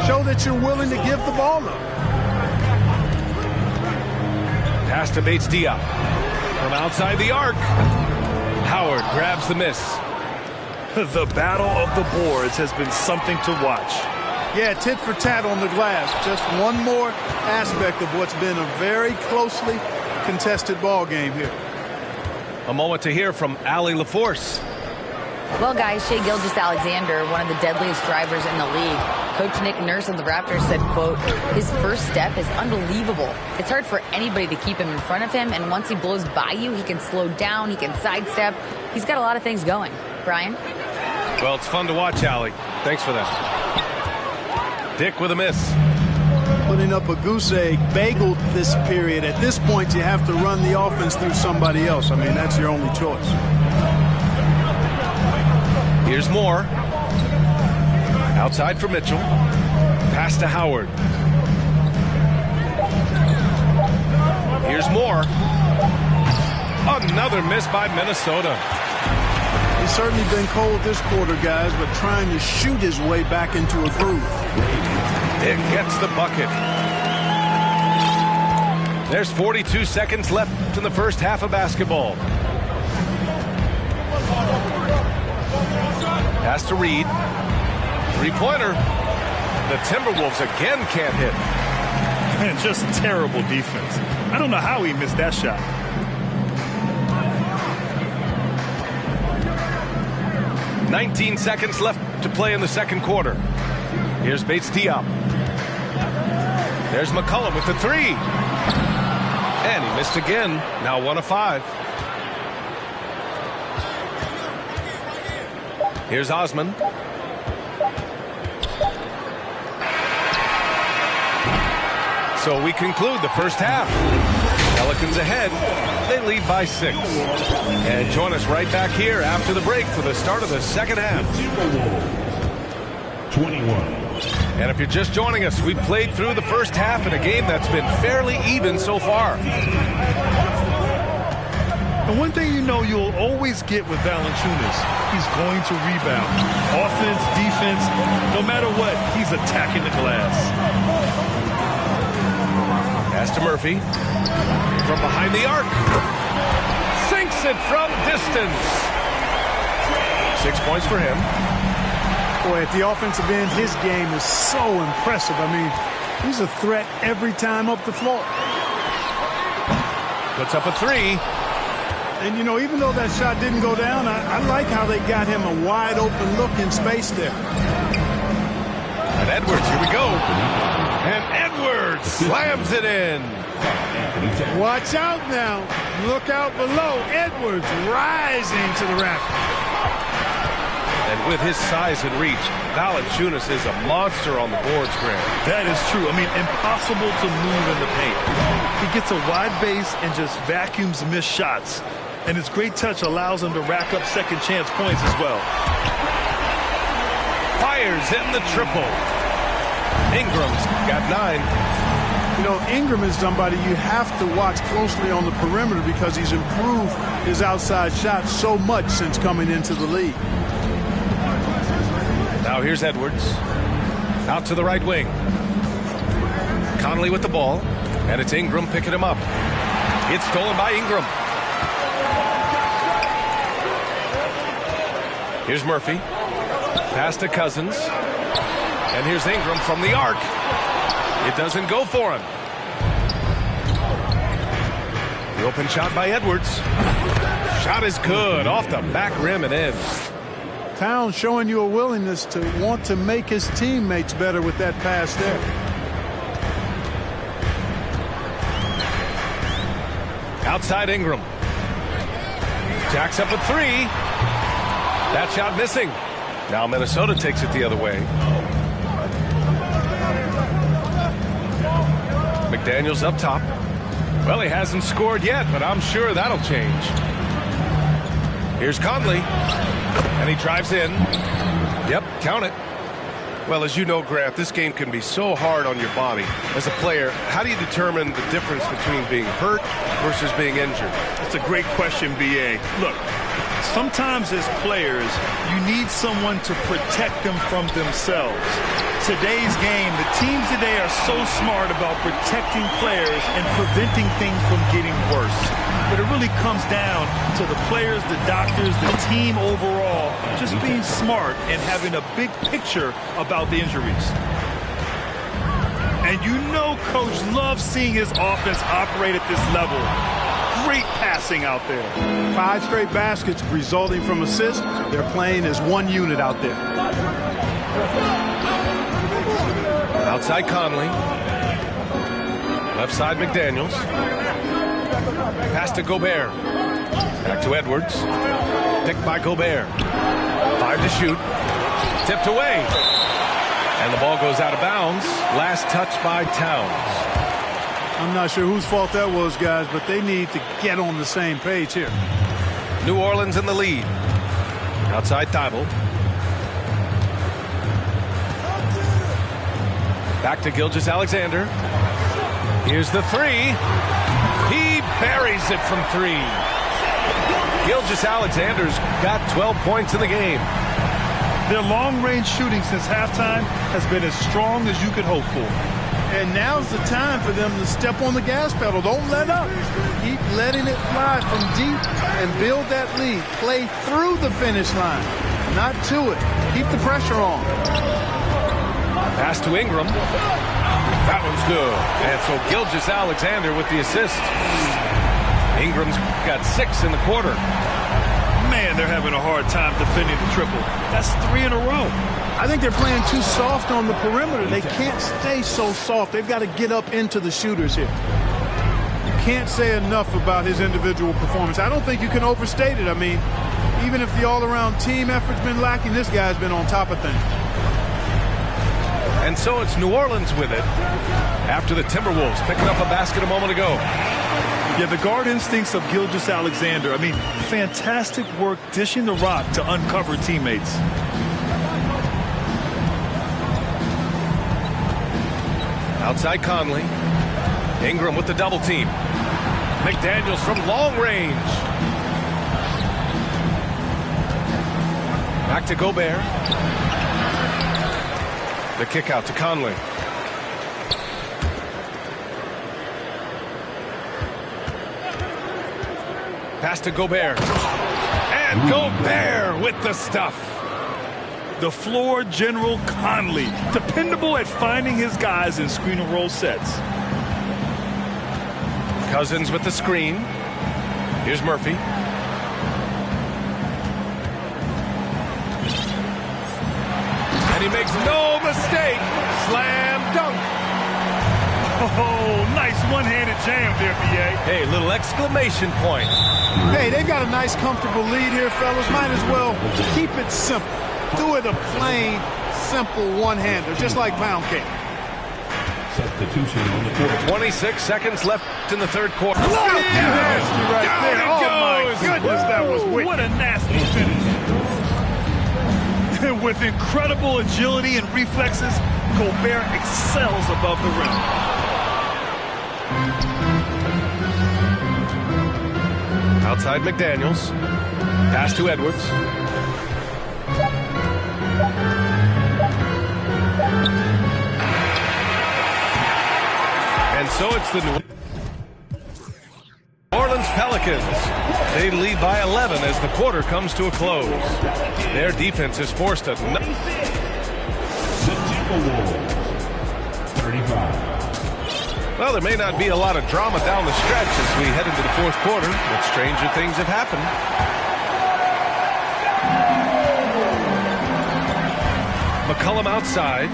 show that you're willing to give the ball up. Pass to Bates Diop. From outside the arc. Howard grabs the miss. The battle of the boards has been something to watch. Yeah, tit for tat on the glass. Just one more aspect of what's been a very closely contested ball game here. A moment to hear from Allie LaForce. Well, guys, Shai Gilgeous-Alexander, one of the deadliest drivers in the league. Coach Nick Nurse of the Raptors said, quote, his first step is unbelievable. It's hard for anybody to keep him in front of him, and once he blows by you, he can slow down, he can sidestep. He's got a lot of things going. Brian? Well, it's fun to watch, Allie. Thanks for that. Dick with a miss. Putting up a goose egg, bageled this period. At this point, you have to run the offense through somebody else. I mean, that's your only choice. Here's Moore. Outside for Mitchell. Pass to Howard. Here's Moore. Another miss by Minnesota. He's certainly been cold this quarter, guys, but trying to shoot his way back into a groove. It gets the bucket. There's 42 seconds left in the first half of basketball. Pass to Reed. Three-pointer. The Timberwolves again can't hit. Man, just terrible defense. I don't know how he missed that shot. 19 seconds left to play in the second quarter. Here's Bates Diop. There's McCollum with the three. And he missed again. Now 1 of 5. Here's Osman. So we conclude the first half. Pelicans ahead. They lead by 6. And join us right back here after the break for the start of the second half. 21. And if you're just joining us, we've played through the first half in a game that's been fairly even so far. And one thing you know you'll always get with Valanciunas, he's going to rebound. Offense, defense, no matter what, he's attacking the glass. Pass to Murphy. From behind the arc. Sinks it from distance. 6 points for him. Boy, at the offensive end, his game is so impressive. I mean, he's a threat every time up the floor. Puts up a three. And, you know, even though that shot didn't go down, I like how they got him a wide-open look in space there. And Edwards, here we go. And Edwards slams it in. Watch out now. Look out below. Edwards rising to the rafters. And with his size and reach, Valanciunas is a monster on the boards, Grant. That is true. I mean, impossible to move in the paint. He gets a wide base and just vacuums missed shots. And his great touch allows him to rack up second chance points as well. Fires in the triple. Ingram's got 9. You know, Ingram is somebody you have to watch closely on the perimeter because he's improved his outside shot so much since coming into the league. Now here's Edwards. Out to the right wing. Conley with the ball. And it's Ingram picking him up. It's stolen by Ingram. Here's Murphy. Pass to Cousins. And here's Ingram from the arc. It doesn't go for him. The open shot by Edwards. Shot is good. Off the back rim and in. Towns showing you a willingness to want to make his teammates better with that pass there. Outside Ingram. Jacks up a three. That shot missing. Now Minnesota takes it the other way. McDaniels up top. Well, he hasn't scored yet, but I'm sure that'll change. Here's Conley. And he drives in. Yep, count it. Well, as you know, Grant, this game can be so hard on your body. As a player, how do you determine the difference between being hurt versus being injured? That's a great question, B.A. Look, sometimes as players, you need someone to protect them from themselves. Today's game, the teams today are so smart about protecting players and preventing things from getting worse. But it really comes down to the players, the doctors, the team overall, just being smart and having a big picture about the injuries. And you know Coach loves seeing his offense operate at this level. Great passing out there. 5 straight baskets resulting from assists. They're playing as one unit out there. Outside Conley. Left side McDaniels. Pass to Gobert. Back to Edwards. Picked by Gobert. 5 to shoot. Tipped away. And the ball goes out of bounds. Last touch by Towns. I'm not sure whose fault that was, guys, but they need to get on the same page here. New Orleans in the lead. Outside Thibault. Back to Gilgeous-Alexander. Here's the three. He buries it from 3. Gilgeous-Alexander's got 12 points in the game. Their long-range shooting since halftime has been as strong as you could hope for. And now's the time for them to step on the gas pedal. Don't let up. Keep letting it fly from deep and build that lead. Play through the finish line, not to it. Keep the pressure on. Pass to Ingram. That one's good. And so Gilgeous-Alexander with the assist. Ingram's got 6 in the quarter. Man, they're having a hard time defending the triple. That's 3 in a row. I think they're playing too soft on the perimeter. They can't stay so soft. They've got to get up into the shooters here. You can't say enough about his individual performance. I don't think you can overstate it. I mean, even if the all-around team effort's been lacking, this guy's been on top of things. And so it's New Orleans with it after the Timberwolves picking up a basket a moment ago. Yeah, the guard instincts of Gilgeous-Alexander. I mean, fantastic work dishing the rock to uncover teammates. Outside Conley. Ingram with the double team. McDaniels from long range. Back to Gobert. The kick out to Conley. Pass to Gobert. And Gobert with the stuff. The floor general Conley, dependable at finding his guys in screen and roll sets. Cousins with the screen. Here's Murphy. And he makes no mistake. Slam dunk. Oh, nice one-handed jam there, B.A. Hey, little exclamation point. Hey, they've got a nice, comfortable lead here, fellas. Might as well keep it simple. Do it a plain, simple one-hander, just like pound cake. Substitution on the court. 26 seconds left in the third quarter. Look at nasty right Down there. it Oh, goes. my goodness, that was wicked. What a nasty finish. With incredible agility and reflexes, Gobert excels above the rim. Outside McDaniels. Pass to Edwards. And so it's the New Orleans Pelicans. They lead by 11 as the quarter comes to a close. Their defense is forced to... The Timberwolves, 35. Well, there may not be a lot of drama down the stretch as we head into the fourth quarter, but stranger things have happened. McCollum outside.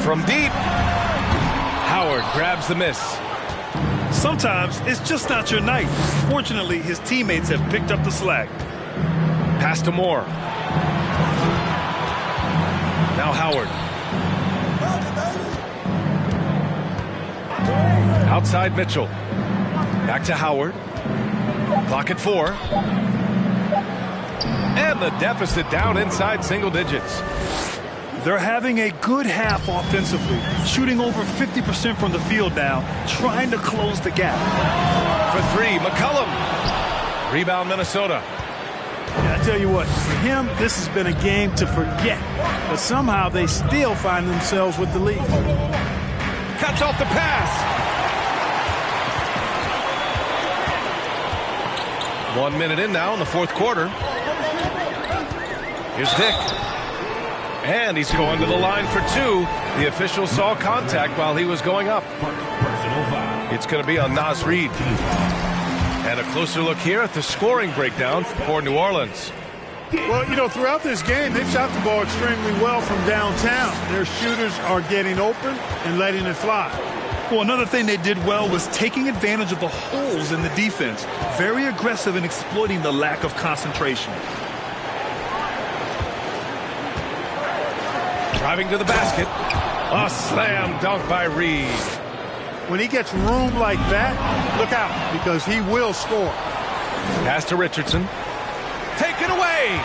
From deep. Howard grabs the miss. Sometimes it's just not your night. Fortunately, his teammates have picked up the slack. Pass to Moore. Now Howard. Outside Mitchell. Back to Howard. Clock at 4. And the deficit down inside single digits. They're having a good half offensively, shooting over 50% from the field now, trying to close the gap. For 3, McCollum. Rebound, Minnesota. Yeah, I tell you what, for him, this has been a game to forget. But somehow they still find themselves with the lead. Cuts off the pass. 1 minute in now in the fourth quarter. Here's Dick. And he's going to the line for 2. The official saw contact while he was going up. It's going to be on Naz Reid. And a closer look here at the scoring breakdown for New Orleans. Well, you know, throughout this game, they've shot the ball extremely well from downtown. Their shooters are getting open and letting it fly. Well, another thing they did well was taking advantage of the holes in the defense. Very aggressive in exploiting the lack of concentration. Driving to the basket. A slam dunk by Reid. When he gets room like that, look out, because he will score. Pass to Richardson. Taken away.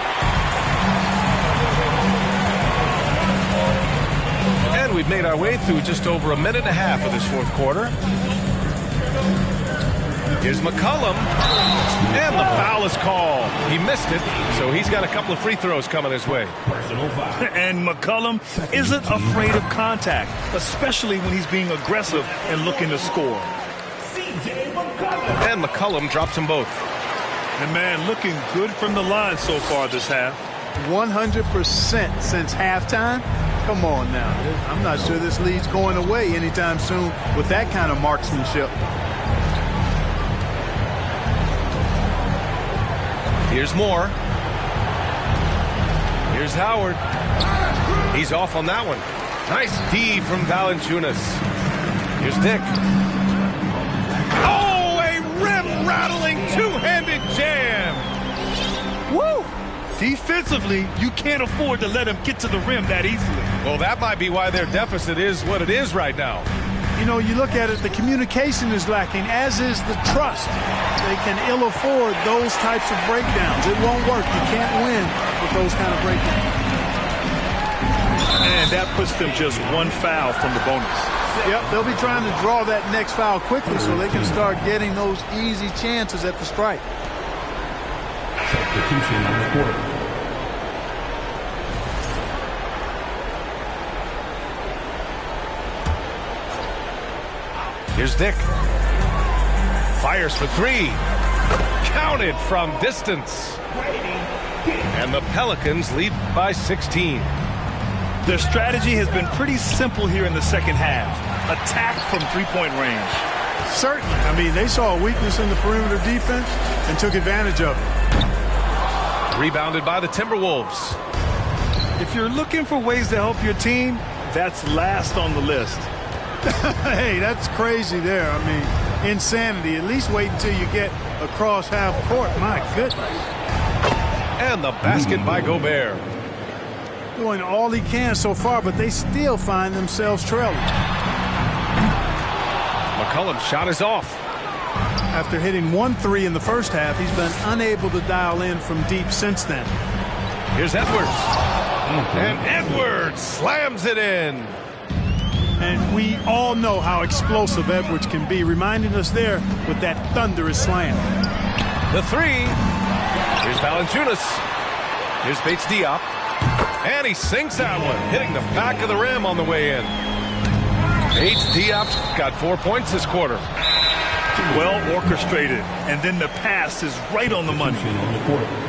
And we've made our way through just over a minute and a half of this fourth quarter. Here's McCollum. And the foul is called. He missed it, so he's got a couple of free throws coming his way. And McCollum isn't afraid of contact, especially when he's being aggressive and looking to score. And McCollum drops them both. And man, looking good from the line so far this half. 100% since halftime. Come on now. I'm not sure this lead's going away anytime soon with that kind of marksmanship. Here's Moore. Here's Howard. He's off on that one. Nice D from Valanciunas. Here's Dick. Oh, a rim-rattling two-handed jam. Woo! Defensively, you can't afford to let him get to the rim that easily. Well, that might be why their deficit is what it is right now. You know, you look at it, the communication is lacking, as is the trust. They can ill afford those types of breakdowns. It won't work. You can't win with those kind of breakdowns. And that puts them just one foul from the bonus. Yep, they'll be trying to draw that next foul quickly so they can start getting those easy chances at the strike. Substitution on the court. Here's Dick. Fires for three. Counted from distance. And the Pelicans lead by 16. Their strategy has been pretty simple here in the second half. Attack from three-point range. Certainly. I mean, they saw a weakness in the perimeter defense and took advantage of it. Rebounded by the Timberwolves. If you're looking for ways to help your team, that's last on the list. Hey, that's crazy there. I mean, insanity. At least wait until you get across half court. My goodness. And the basket by Gobert. Doing all he can so far, but they still find themselves trailing. McCollum's shot is off. After hitting 1 3 in the first half, he's been unable to dial in from deep since then. Here's Edwards. And Edwards slams it in. And we all know how explosive Edwards can be, reminding us there with that thunderous slam. The three. Here's Valanciunas. Here's Bates Diop. And he sinks that one, hitting the back of the rim on the way in. Bates Diop's got 4 points this quarter. Well orchestrated, and then the pass is right on the money.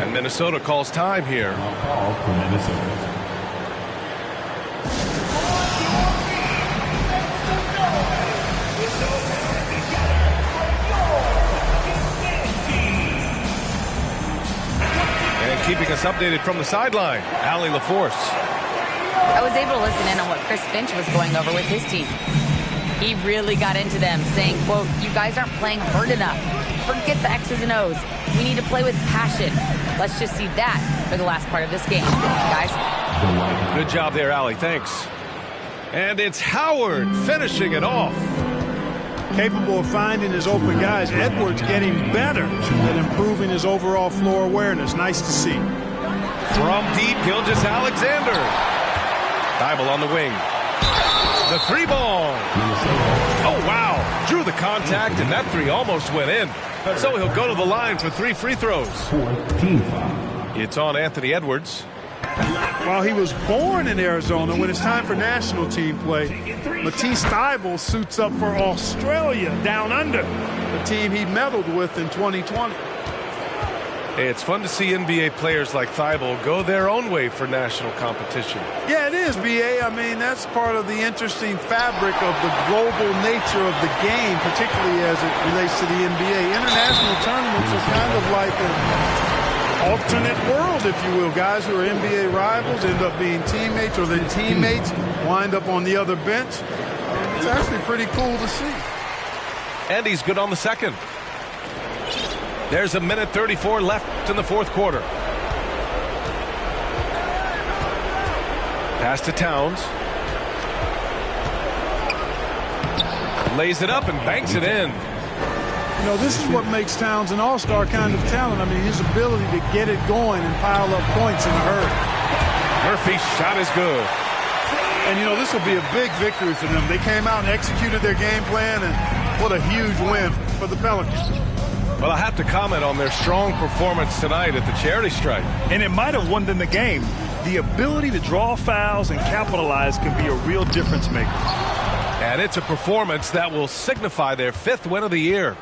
And Minnesota calls time here. Call for Minnesota. Keeping us updated from the sideline, Allie LaForce. I was able to listen in on what Chris Finch was going over with his team. He really got into them, saying, quote, "You guys aren't playing hard enough. Forget the X's and O's. We need to play with passion. Let's just see that for the last part of this game, guys." Good job there, Allie. Thanks. And it's Howard finishing it off. Capable of finding his open guys. Edwards getting better at improving his overall floor awareness. Nice to see. From deep, Gilgeous-Alexander. Thybulle on the wing. The three ball. Oh, wow. Drew the contact, and that three almost went in. So he'll go to the line for 3 free throws. It's on Anthony Edwards. While he was born in Arizona, when it's time for national team play, Matisse Thybulle suits up for Australia down under, the team he medaled with in 2020. It's fun to see NBA players like Thybulle go their own way for national competition. Yeah, it is, B.A. I mean, that's part of the interesting fabric of the global nature of the game, particularly as it relates to the NBA. International tournaments are kind of like an alternate world, if you will. Guys who are NBA rivals end up being teammates, or their teammates wind up on the other bench. It's actually pretty cool to see. And he's good on the second. There's a minute 34 left in the fourth quarter. Pass to Towns. Lays it up and banks it in. You know, this is what makes Towns an all-star kind of talent. I mean, his ability to get it going and pile up points in a hurry. Murphy's shot is good. And, you know, this will be a big victory for them. They came out and executed their game plan, and what a huge win for the Pelicans. Well, I have to comment on their strong performance tonight at the charity stripe. And it might have won them the game. The ability to draw fouls and capitalize can be a real difference maker. And it's a performance that will signify their 5th win of the year.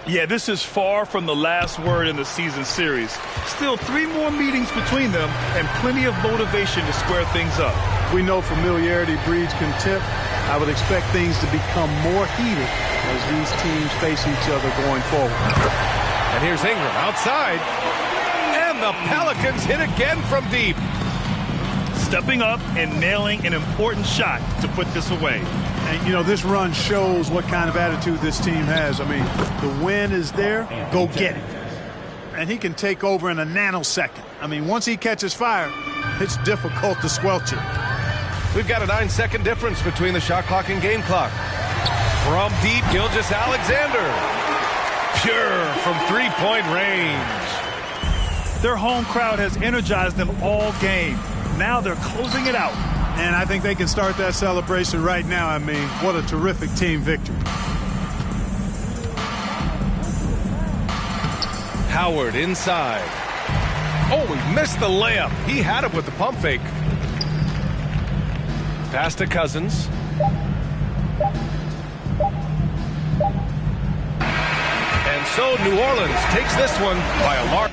Yeah, this is far from the last word in the season series. Still 3 more meetings between them and plenty of motivation to square things up. We know familiarity breeds contempt. I would expect things to become more heated as these teams face each other going forward. And here's Ingram outside. And the Pelicans hit again from deep. Stepping up and nailing an important shot to put this away. And, you know, this run shows what kind of attitude this team has. I mean, the win is there, go get it. And he can take over in a nanosecond. I mean, once he catches fire, it's difficult to squelch it. We've got a 9-second difference between the shot clock and game clock. From deep, Gilgeous-Alexander. Pure from three-point range. Their home crowd has energized them all game. Now they're closing it out. And I think they can start that celebration right now. I mean, what a terrific team victory. Howard inside. Oh, he missed the layup. He had it with the pump fake. Pass to Cousins. And so New Orleans takes this one by a large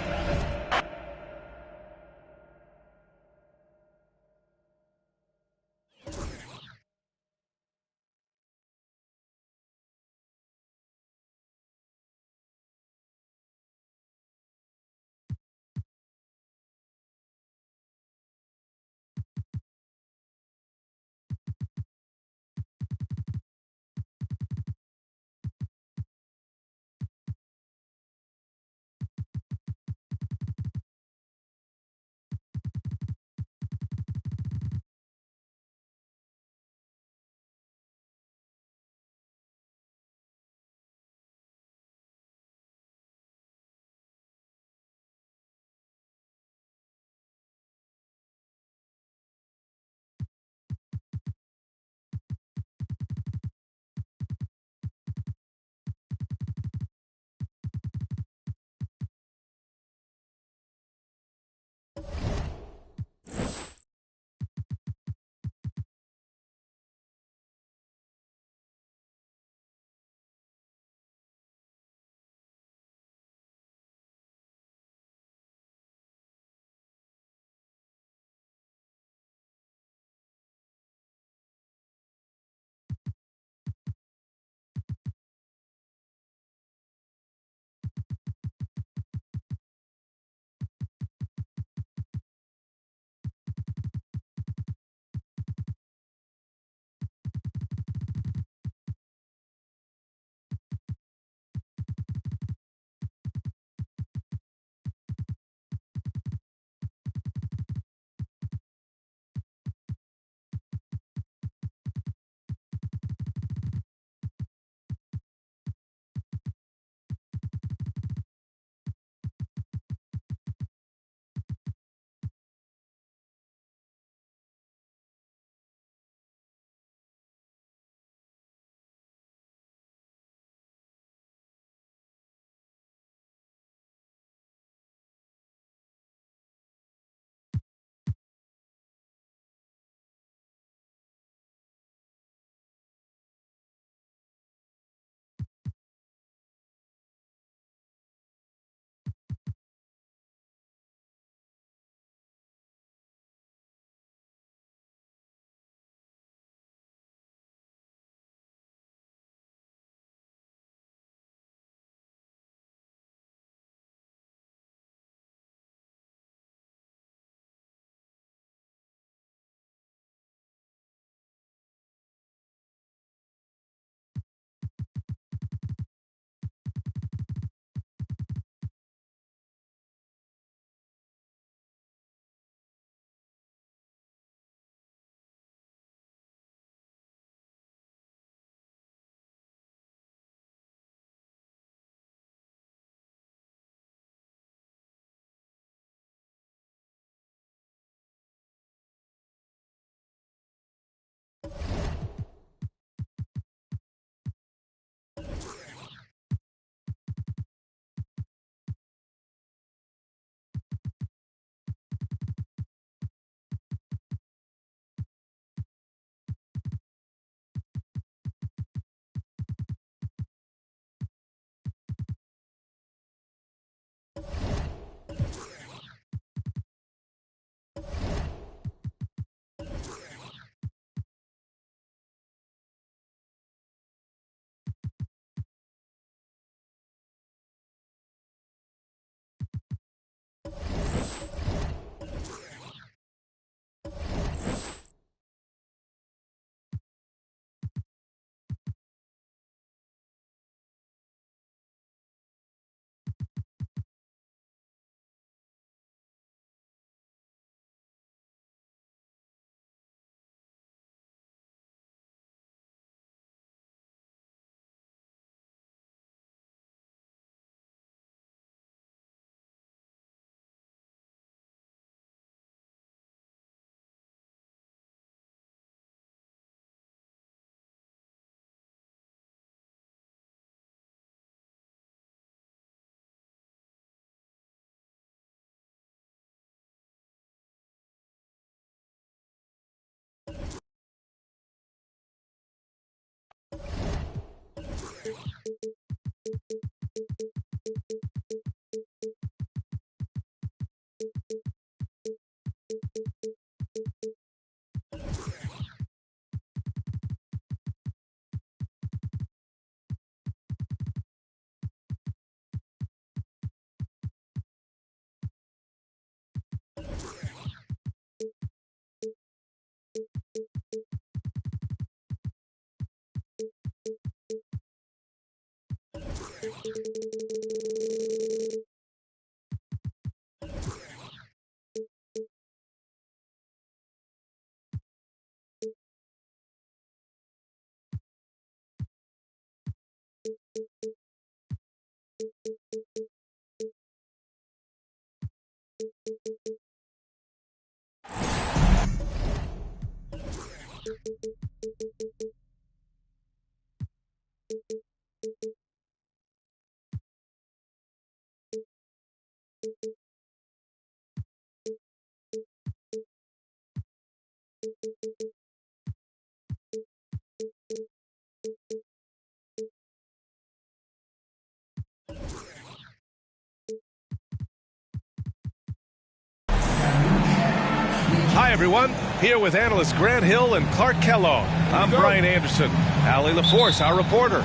Hi, everyone. Here with analysts Grant Hill and Clark Kellogg. I'm Brian Anderson. Allie LaForce, our reporter.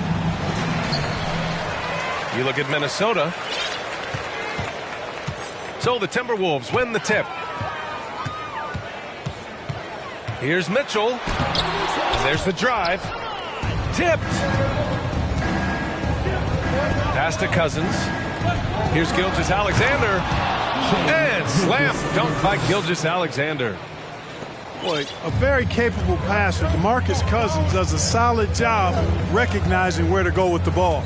You look at Minnesota. So the Timberwolves win the tip. Here's Mitchell. There's the drive. Tipped. Pass to Cousins. Here's Gilgeous-Alexander. And slam dunk by Gilgeous-Alexander. Boy, a very capable passer. DeMarcus Cousins does a solid job recognizing where to go with the ball.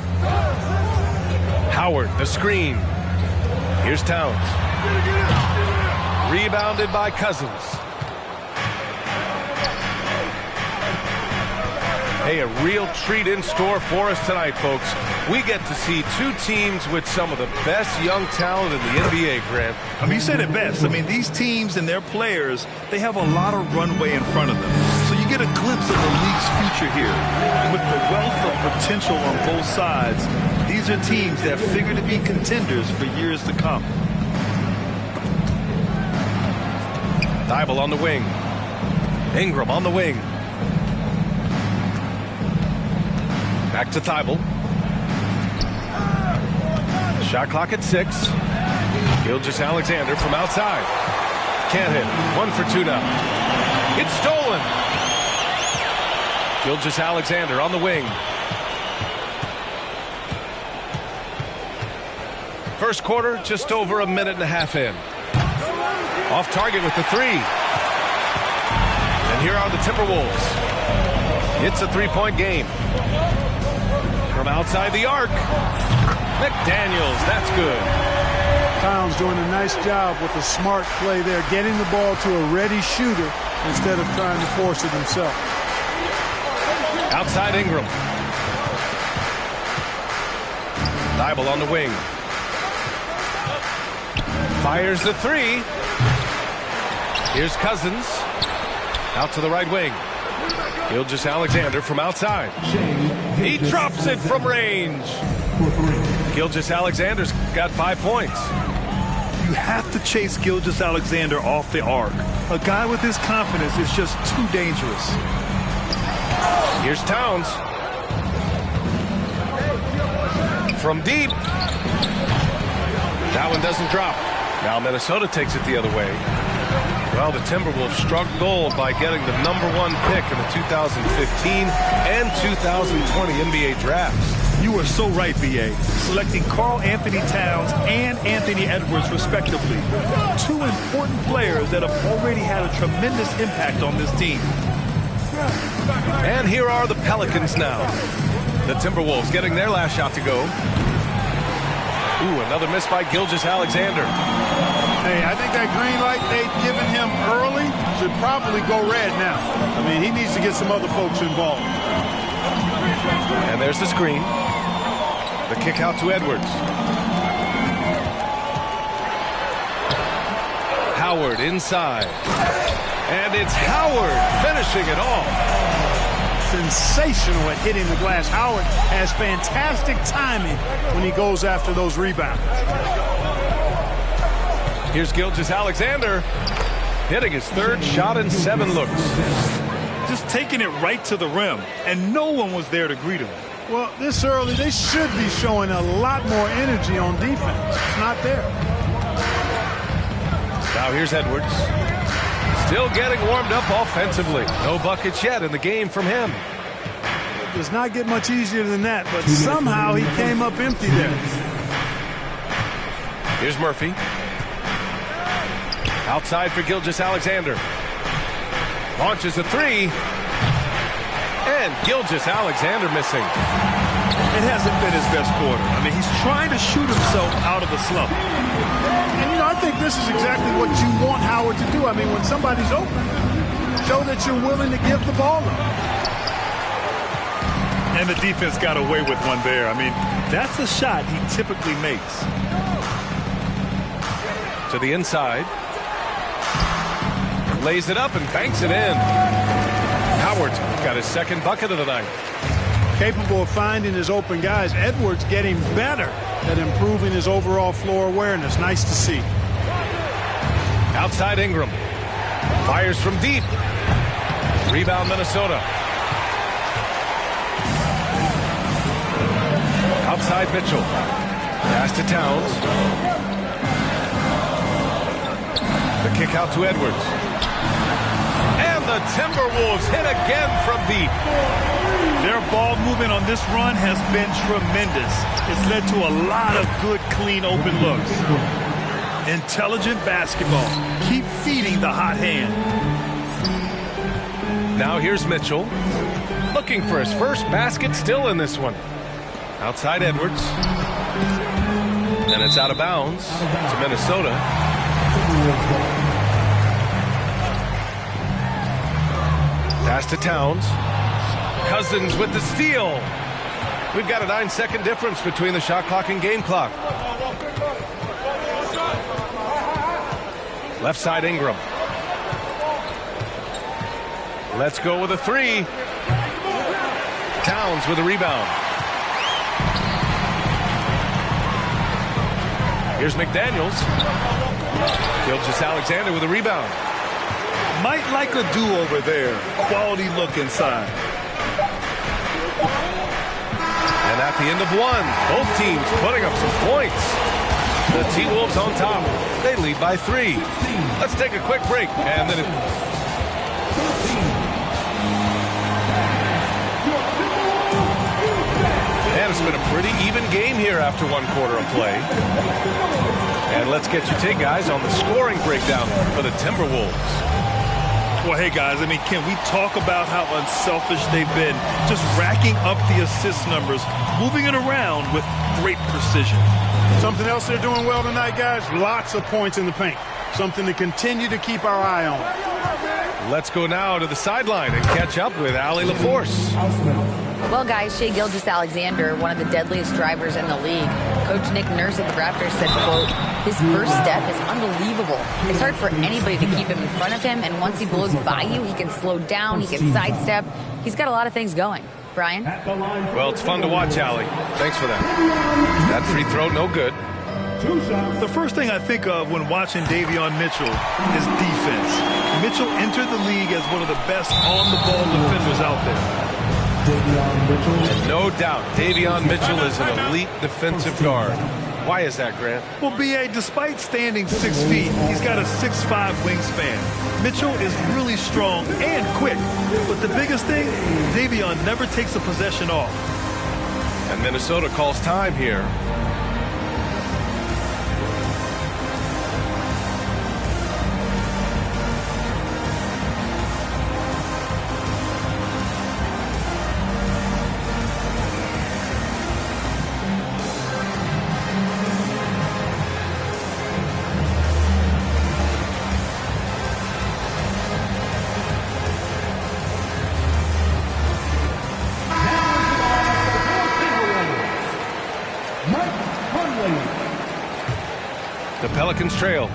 Howard, the screen. Here's Towns. Rebounded by Cousins. Hey, a real treat in store for us tonight, folks. We get to see two teams with some of the best young talent in the NBA, Grant. I mean, you said it best. I mean, these teams and their players, they have a lot of runway in front of them. So you get a glimpse of the league's future here. And with the wealth of potential on both sides, these are teams that figure to be contenders for years to come. Thybulle on the wing. Ingram on the wing. Back to Thybulle. Shot clock at 6. Gilgeous-Alexander from outside. Can't hit. 1 for 2 now. It's stolen. Gilgeous-Alexander on the wing. First quarter, just over a minute and a half in. Off target with the 3. And here are the Timberwolves. It's a 3-point game. From outside the arc. McDaniels, that's good. Towns doing a nice job with a smart play there, getting the ball to a ready shooter instead of trying to force it himself. Outside Ingram. Thybulle on the wing. Fires the 3. Here's Cousins. Out to the right wing. Gilgeous-Alexander from outside. He drops it from range. Gilgeous-Alexander's got 5 points. You have to chase Gilgeous-Alexander off the arc. A guy with his confidence is just too dangerous. Here's Towns. From deep. That one doesn't drop. Now Minnesota takes it the other way. Well, the Timberwolves struck gold by getting the #1 pick in the 2015 and 2020 NBA drafts. You are so right, B.A. Selecting Karl-Anthony Towns and Anthony Edwards, respectively. 2 important players that have already had a tremendous impact on this team. And here are the Pelicans now. The Timberwolves getting their last shot to go. Ooh, another miss by Gilgeous-Alexander. Hey, I think that green light they've given him early should probably go red now. I mean, he needs to get some other folks involved. And there's the screen. The kick out to Edwards. Howard inside. And it's Howard finishing it off. Sensational at hitting the glass. Howard has fantastic timing when he goes after those rebounds. Here's Gilgeous-Alexander hitting his 3rd shot in 7 looks. Just taking it right to the rim, and no one was there to greet him. Well, this early, they should be showing a lot more energy on defense. It's not there. Now here's Edwards. Still getting warmed up offensively. No buckets yet in the game from him. It does not get much easier than that, but somehow he came up empty there. Here's Murphy. Outside for Gilgeous-Alexander. Launches a 3. And Gilgeous-Alexander missing. It hasn't been his best quarter. I mean, he's trying to shoot himself out of the slump. And, you know, I think this is exactly what you want Howard to do. I mean, when somebody's open, show that you're willing to give the ball up. And the defense got away with one there. I mean, that's a shot he typically makes. To the inside. Lays it up and banks it in. Howard got his second bucket of the night. Capable of finding his open guys. Edwards getting better at improving his overall floor awareness. Nice to see. Outside Ingram. Fires from deep. Rebound Minnesota. Outside Mitchell. Pass to Towns. The kick out to Edwards. And the Timberwolves hit again from deep. Their ball movement on this run has been tremendous. It's led to a lot of good, clean, open looks. Intelligent basketball. Keep feeding the hot hand. Now here's Mitchell. Looking for his first basket, still in this one. Outside Edwards. And it's out of bounds to Minnesota. Pass to Towns. Cousins with the steal. We've got a 9-second difference between the shot clock and game clock. Left side Ingram. Let's go with a three. Towns with a rebound. Here's McDaniels. Gilgeous-Alexander with a rebound. Might like a do-over there. Quality look inside. And at the end of one, both teams putting up some points. The T-Wolves on top. They lead by 3. Let's take a quick break. And then And it's been a pretty even game here after one quarter of play. And let's get your take, guys, on the scoring breakdown for the Timberwolves. Well, hey, guys, I mean, can we talk about how unselfish they've been? Just racking up the assist numbers, moving it around with great precision. Something else they're doing well tonight, guys, lots of points in the paint. Something to continue to keep our eye on. Let's go now to the sideline and catch up with Allie LaForce. Well, guys, Shai Gilgeous-Alexander, one of the deadliest drivers in the league. Coach Nick Nurse of the Raptors said, quote, his first step is unbelievable. It's hard for anybody to keep him in front of him, and once he blows by you, he can slow down, he can sidestep. He's got a lot of things going. Brian? Well, it's fun to watch, Allie. Thanks for that. That free throw, no good. The first thing I think of when watching Davion Mitchell is defense. Mitchell entered the league as one of the best on-the-ball defenders out there. And no doubt, Davion Mitchell is an elite defensive guard. Why is that, Grant? Well, B.A., despite standing 6 feet, he's got a 6'5" wingspan. Mitchell is really strong and quick. But the biggest thing, Davion never takes a possession off. And Minnesota calls time here. The Pelicans trail.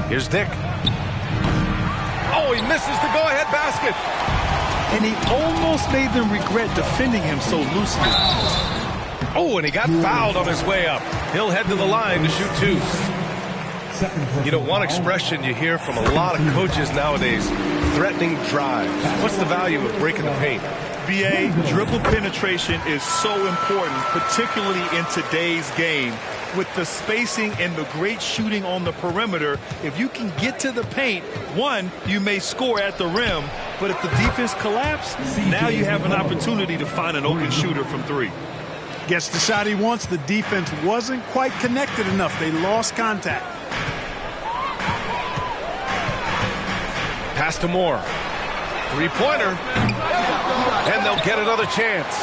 Here's Dick. Oh, he misses the go-ahead basket. And he almost made them regret defending him so loosely. Oh, and he got fouled on his way up. He'll head to the line to shoot 2. You know, one expression you hear from a lot of coaches nowadays, threatening drives. What's the value of breaking the paint? B.A., dribble penetration is so important, particularly in today's game. With the spacing and the great shooting on the perimeter, if you can get to the paint, one, you may score at the rim, but if the defense collapses, now you have an opportunity to find an open shooter from 3. Gets the shot he wants. The defense wasn't quite connected enough. They lost contact. Pass to Moore. Three-pointer. And they'll get another chance.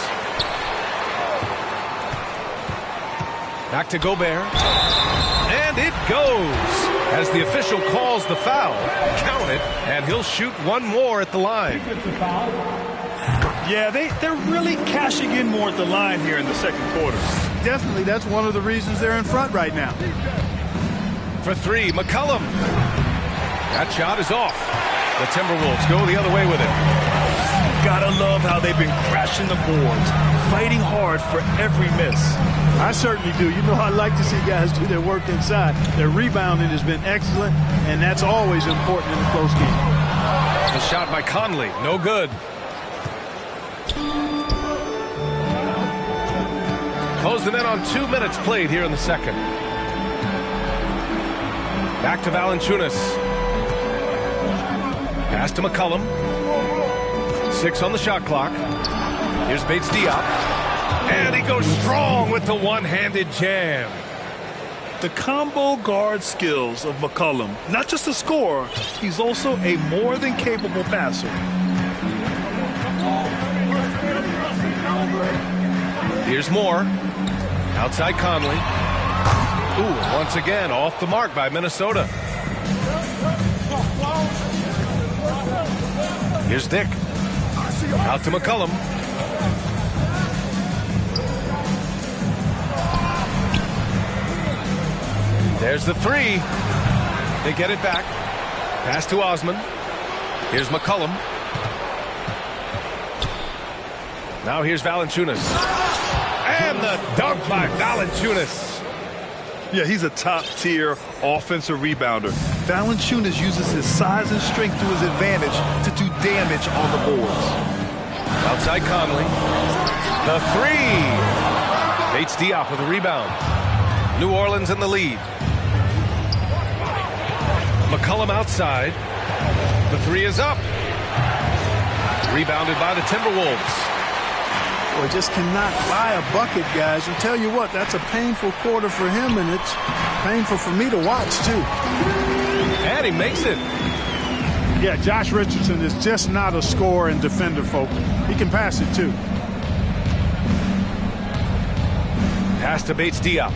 Back to Gobert. And it goes. As the official calls the foul, count it, and he'll shoot one more at the line. Yeah, they're really cashing in more at the line here in the second quarter. Definitely, that's one of the reasons they're in front right now. For three, McCollum. That shot is off. The Timberwolves go the other way with it. Gotta love how they've been crashing the boards, fighting hard for every miss. I certainly do. You know, I like to see guys do their work inside. Their rebounding has been excellent, and that's always important in a close game. The shot by Conley, no good. Closing in on 2 minutes played here in the second. Back to Valanciunas. Pass to McCollum. 6 on the shot clock. Here's Bates Diop. And he goes strong with the one-handed jam. The combo guard skills of McCollum, not just a scorer, he's also a more than capable passer. Here's Moore. Outside Conley. Ooh, once again, off the mark by Minnesota. Here's Dick. Out to McCollum. There's the three. They get it back. Pass to Osman. Here's McCollum. Now here's Valanciunas. And the dunk by Valanciunas. Yeah, he's a top-tier offensive rebounder. Valanciunas uses his size and strength to his advantage to do damage on the boards. Outside Conley. The three. Bates Diop with a rebound. New Orleans in the lead. McCollum outside. The three is up. Rebounded by the Timberwolves. Boy, just cannot buy a bucket, guys. And tell you what, that's a painful quarter for him, and it's painful for me to watch, too. And he makes it. Yeah, Josh Richardson is just not a scorer and defender, folks. He can pass it, too. Pass to Bates Diop.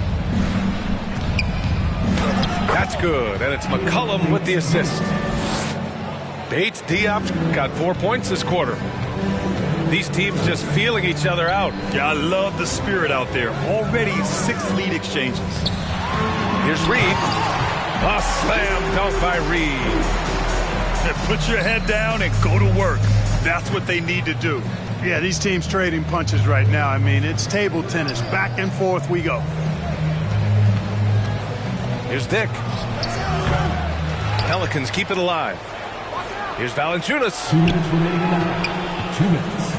That's good, and it's McCollum with the assist. Bates Diop got 4 points this quarter. These teams just feeling each other out. Yeah, I love the spirit out there. Already 6 lead exchanges. Here's Reed. A slam dunk by Reed. Put your head down and go to work. That's what they need to do. Yeah, these teams trading punches right now. I mean, it's table tennis. Back and forth we go. Here's Dick. Pelicans keep it alive. Here's Valanciunas. 2 minutes remaining in the half. 2 minutes.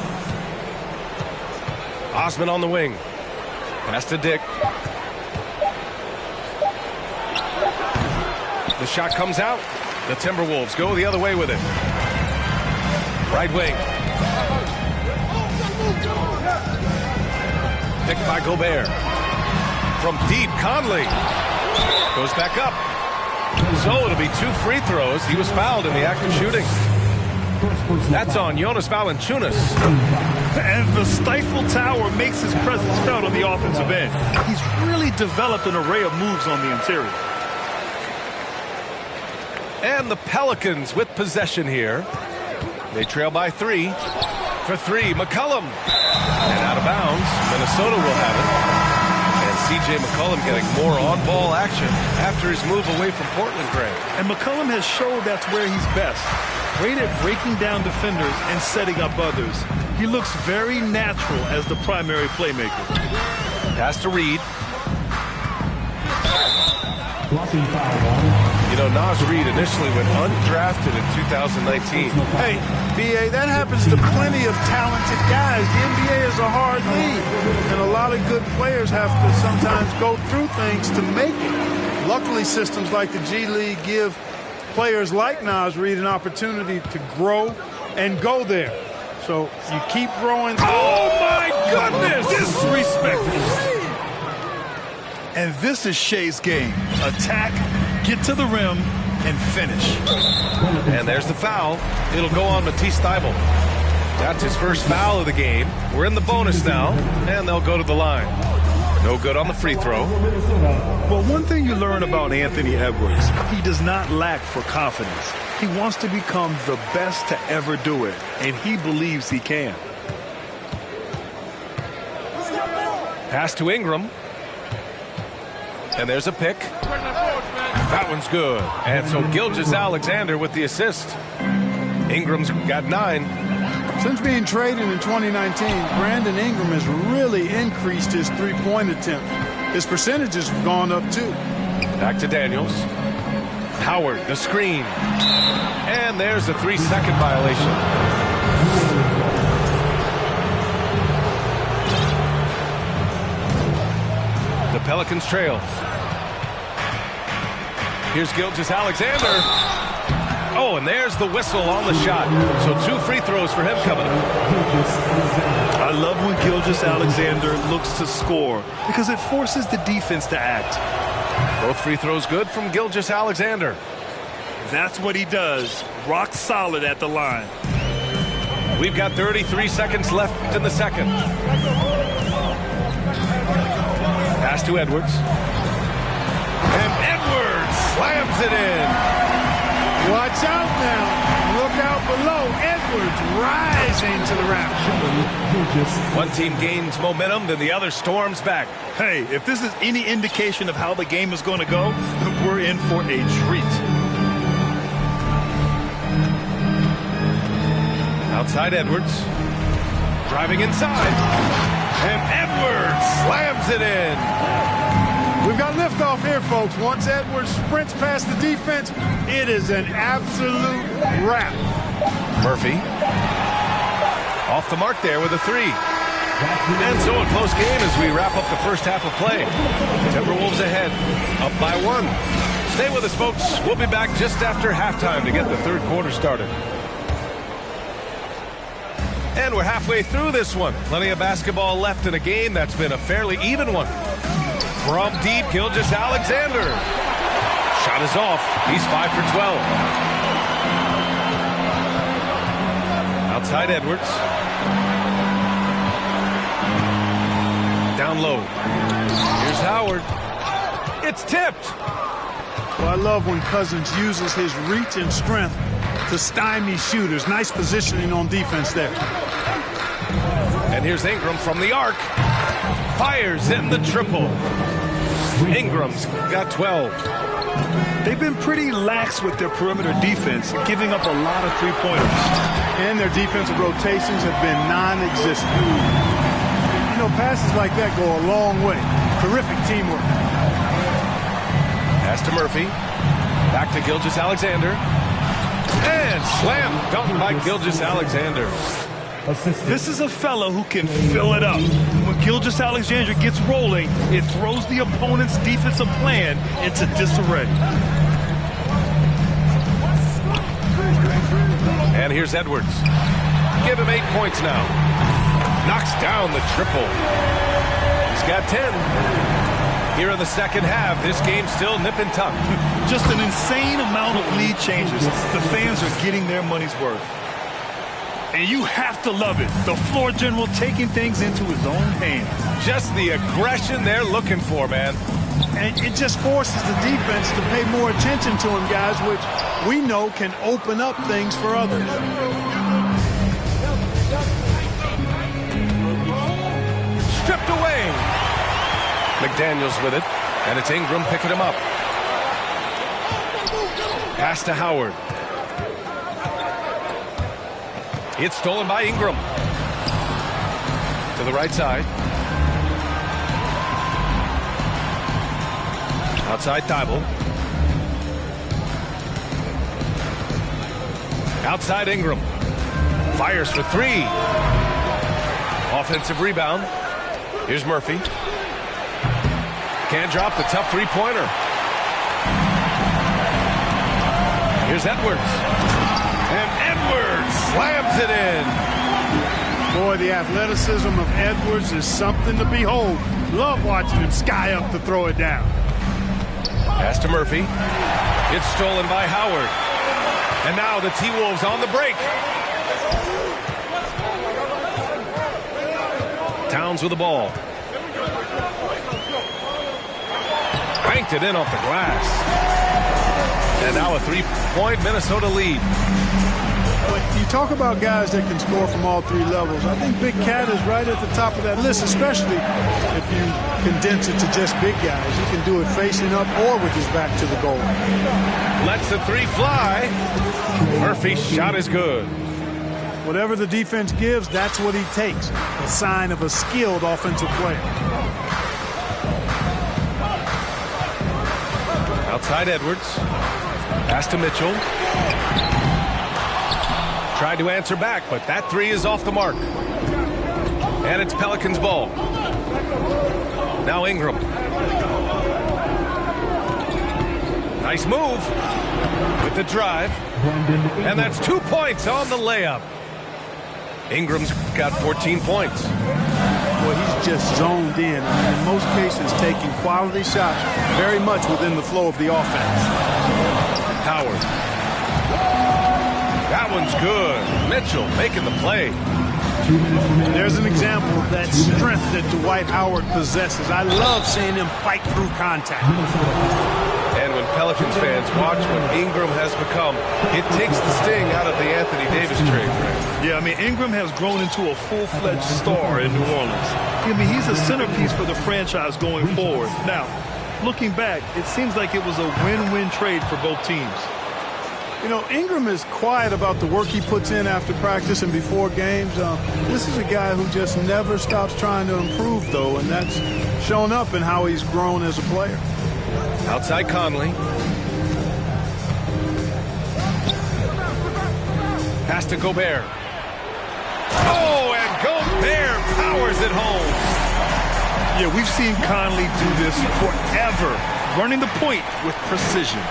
Osman on the wing. Pass to Dick. The shot comes out. The Timberwolves go the other way with it. Right wing. Picked by Gobert. From deep, Conley. Goes back up. So it'll be 2 free throws. He was fouled in the act of shooting. That's on Jonas Valanciunas. And the Stifle Tower makes his presence felt on the offensive end. He's really developed an array of moves on the interior. And the Pelicans with possession here. They trail by 3. For 3, McCollum. And out of bounds. Minnesota will have it. And C.J. McCollum getting more on-ball action after his move away from Portland, Greg. And McCollum has showed that's where he's best. Great at breaking down defenders and setting up others. He looks very natural as the primary playmaker. Pass to Reed. Blocking foul. You know, Naz Reid initially went undrafted in 2019. Hey, B.A., that happens to plenty of talented guys. The NBA is a hard league, and a lot of good players have to sometimes go through things to make it. Luckily, systems like the G League give players like Naz Reid an opportunity to grow and go there. So you keep growing. Oh, my goodness! Disrespectful. And this is Shea's game. Attack, get to the rim, and finish. And there's the foul. It'll go on Matisse Thybulle. That's his first foul of the game. We're in the bonus now, and they'll go to the line. No good on the free throw. Well, one thing you learn about Anthony Edwards, he does not lack for confidence. He wants to become the best to ever do it, and he believes he can. Pass to Ingram. And there's a pick. That one's good. And so Gilgeous-Alexander with the assist. Ingram's got 9. Since being traded in 2019, Brandon Ingram has really increased his three-point attempt. His percentages have gone up, too. Back to Daniels. Howard, the screen. And there's a 3-second violation. The Pelicans trail. Here's Gilgeous-Alexander. Oh, and there's the whistle on the shot. So 2 free throws for him coming up. I love when Gilgeous-Alexander looks to score because it forces the defense to act. Both free throws good from Gilgeous-Alexander. That's what he does. Rock solid at the line. We've got 33 seconds left in the second. Pass to Edwards. And Edwards slams it in. Watch out now. Look out below. Edwards rising to the rafters. One team gains momentum, then the other storms back. Hey, if this is any indication of how the game is going to go, we're in for a treat. Outside Edwards. Driving inside. And Edwards slams it in. We've got liftoff here, folks. Once Edwards sprints past the defense, it is an absolute wrap. Murphy. Off the mark there with a 3. And so a close game as we wrap up the first half of play. Timberwolves ahead, up by 1. Stay with us, folks. We'll be back just after halftime to get the third quarter started. And we're halfway through this one. Plenty of basketball left in a game that's been a fairly even one. From deep, Gilgeous-Alexander. Shot is off. He's 5 for 12. Outside Edwards. Down low. Here's Howard. It's tipped. Well, I love when Cousins uses his reach and strength to stymie shooters. Nice positioning on defense there. And here's Ingram from the arc. Fires in the triple. Ingram's got 12. They've been pretty lax with their perimeter defense, giving up a lot of three-pointers. And their defensive rotations have been non-existent. You know, passes like that go a long way. Terrific teamwork. Pass to Murphy. Back to Gilgeous-Alexander. And slam dunk by Gilgeous-Alexander. This is a fellow who can fill it up. When Gilgeous-Alexander gets rolling, it throws the opponent's defensive plan into disarray. And here's Edwards. Give him 8 points now. Knocks down the triple. He's got 10. Here in the second half, this game's still nip and tuck. Just an insane amount of lead changes. The fans are getting their money's worth. And you have to love it. The floor general taking things into his own hands. Just the aggression they're looking for, man. And it just forces the defense to pay more attention to him, guys, which we know can open up things for others. Stripped away. McDaniels with it, and it's Ingram picking him up. Pass to Howard. It's stolen by Ingram. To the right side. Outside Thibault. Outside Ingram. Fires for 3. Offensive rebound. Here's Murphy. Can't drop the tough three-pointer. Here's Edwards. And Edwards slams it in. Boy, the athleticism of Edwards is something to behold. Love watching him sky up to throw it down. Pass to Murphy. It's stolen by Howard. And now the T-Wolves on the break. Towns with the ball. Cranked it in off the glass. And now a 3-point Minnesota lead. You talk about guys that can score from all three levels. I think Big Cat is right at the top of that list, especially if you condense it to just big guys. He can do it facing up or with his back to the goal. Lets the three fly. Murphy's shot is good. Whatever the defense gives, that's what he takes. A sign of a skilled offensive player. Outside Edwards. Pass to Mitchell. Tried to answer back, but that three is off the mark. And it's Pelicans ball. Now Ingram. Nice move with the drive. And that's 2 points on the layup. Ingram's got 14 points. Well, he's just zoned in. In most cases, taking quality shots very much within the flow of the offense. Howard. That one's good. Mitchell making the play. There's an example of that strength that Dwight Howard possesses. I love seeing him fight through contact. And when Pelicans fans watch what Ingram has become, it takes the sting out of the Anthony Davis trade. Yeah, I mean, Ingram has grown into a full-fledged star in New Orleans. I mean, he's a centerpiece for the franchise going forward. Now, looking back, it seems like it was a win-win trade for both teams. You know, Ingram is quiet about the work he puts in after practice and before games. This is a guy who just never stops trying to improve, though, and that's shown up in how he's grown as a player. Outside Conley. Pass to Gobert. Oh, and Gobert powers it home. Yeah, we've seen Conley do this forever, running the point with precision.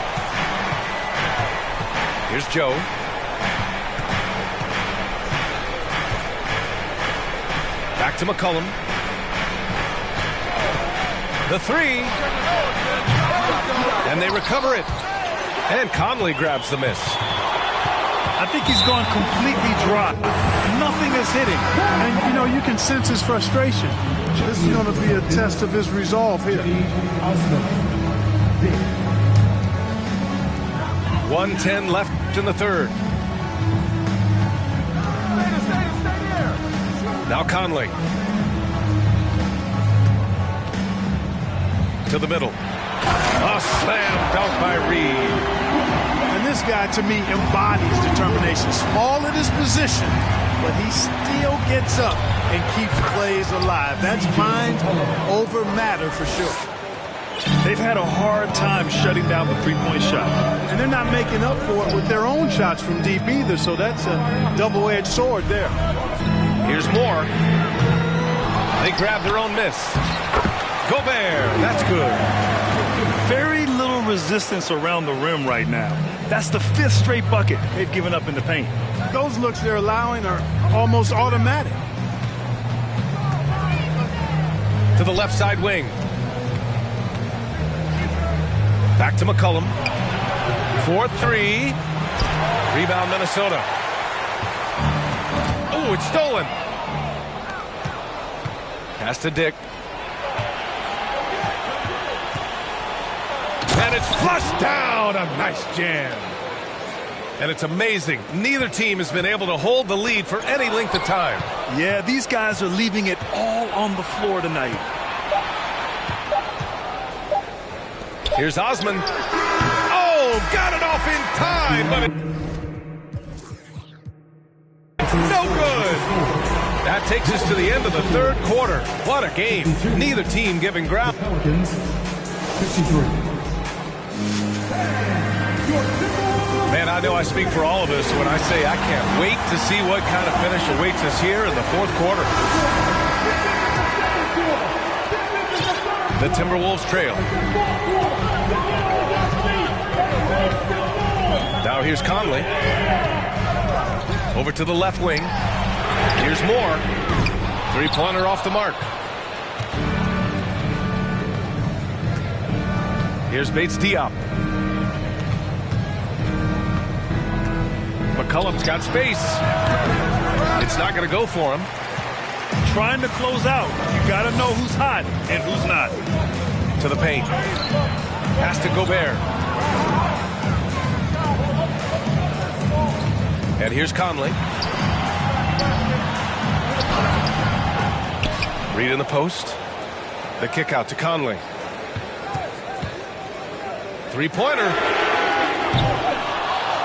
Here's Joe. Back to McCollum. The three. And they recover it. And Conley grabs the miss. I think he's gone completely dry. Nothing is hitting. And, you know, you can sense his frustration. This is going to be a test of his resolve here. 1:10 left in the third. Now Conley. To the middle. A slam dunk by Reed. And this guy, to me, embodies determination. Small at his position, but he still gets up and keeps plays alive. That's mind over matter for sure. They've had a hard time shutting down the three-point shot. And they're not making up for it with their own shots from deep either, so that's a double-edged sword there. Here's more. They grab their own miss. Gobert, that's good. Very little resistance around the rim right now. That's the 5th straight bucket they've given up in the paint. Those looks they're allowing are almost automatic. To the left side wing. Back to McCollum. 4-3. Rebound Minnesota. Oh, it's stolen. Pass to Dick. And it's flushed down. A nice jam. And it's amazing. Neither team has been able to hold the lead for any length of time. Yeah, these guys are leaving it all on the floor tonight. Here's Osman. Oh, got it off in time, but it's no good. That takes us to the end of the third quarter. What a game. Neither team giving ground. Pelicans, 53. Man, I know I speak for all of us when I say I can't wait to see what kind of finish awaits us here in the fourth quarter. The Timberwolves trail. Now here's Conley. Over to the left wing. Here's Moore. Three-pointer off the mark. Here's Bates Diop. McCollum's got space. It's not going to go for him. trying to close out. You got to know who's hot and who's not. To the paint. Pass to Gobert. And here's Conley. Reed in the post. The kick out to Conley. Three-pointer.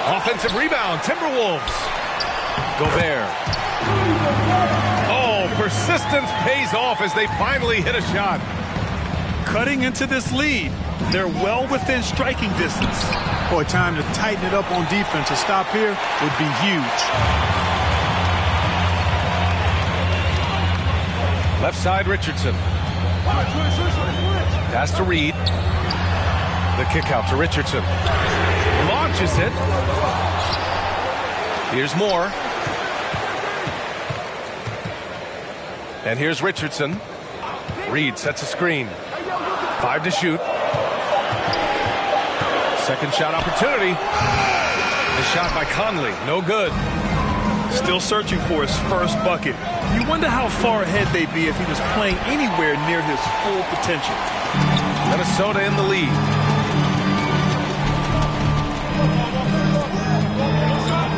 Offensive rebound. Timberwolves. Gobert. Oh, persistence pays off as they finally hit a shot. Cutting into this lead. They're well within striking distance. Boy, time to tighten it up on defense. A stop here would be huge. Left side, Richardson. Pass to Reed. The kick out to Richardson. Launches it. Here's Moore. And here's Richardson. Reed sets a screen. 5 to shoot. Second shot opportunity. The shot by Conley. No good. Still searching for his first bucket. You wonder how far ahead they'd be if he was playing anywhere near his full potential. Minnesota in the lead.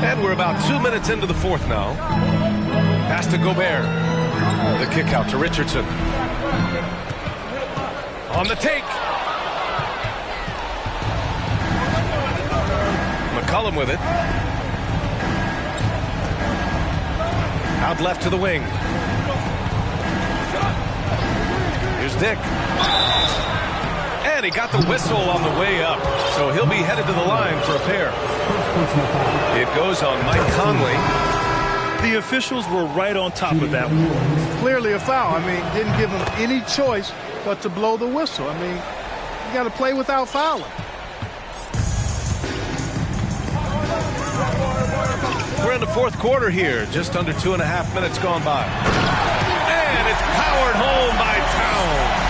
And we're about 2 minutes into the fourth now. Pass to Gobert. The kick out to Richardson. On the take. McCollum with it. Out left to the wing. Here's Dick. And he got the whistle on the way up. So he'll be headed to the line for a pair. It goes on Mike Conley. The officials were right on top of that one. Clearly a foul. I mean, didn't give him any choice but to blow the whistle. I mean, you got to play without fouling. We're in the fourth quarter here. Just under 2.5 minutes gone by. And it's powered home by Towns.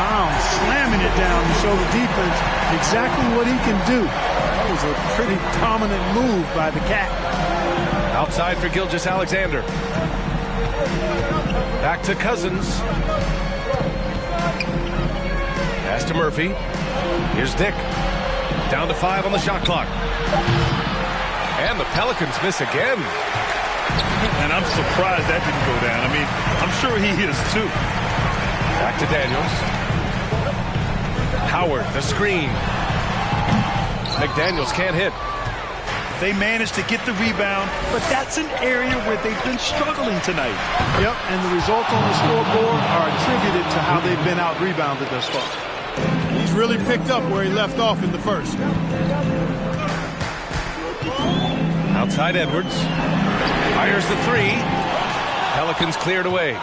Towns slamming it down to show the defense exactly what he can do. That was a pretty dominant move by the Cat. Outside for Gilgeous-Alexander. Back to Cousins. Pass to Murphy. Here's Dick. Down to 5 on the shot clock. And the Pelicans miss again. And I'm surprised that didn't go down. I mean, I'm sure he is too. Back to Daniels. Howard, the screen. McDaniels can't hit. They managed to get the rebound, but that's an area where they've been struggling tonight. Yep, and the results on the scoreboard are attributed to how they've been out-rebounded thus far. He's really picked up where he left off in the first. Outside Edwards. Fires the three. Pelicans cleared away.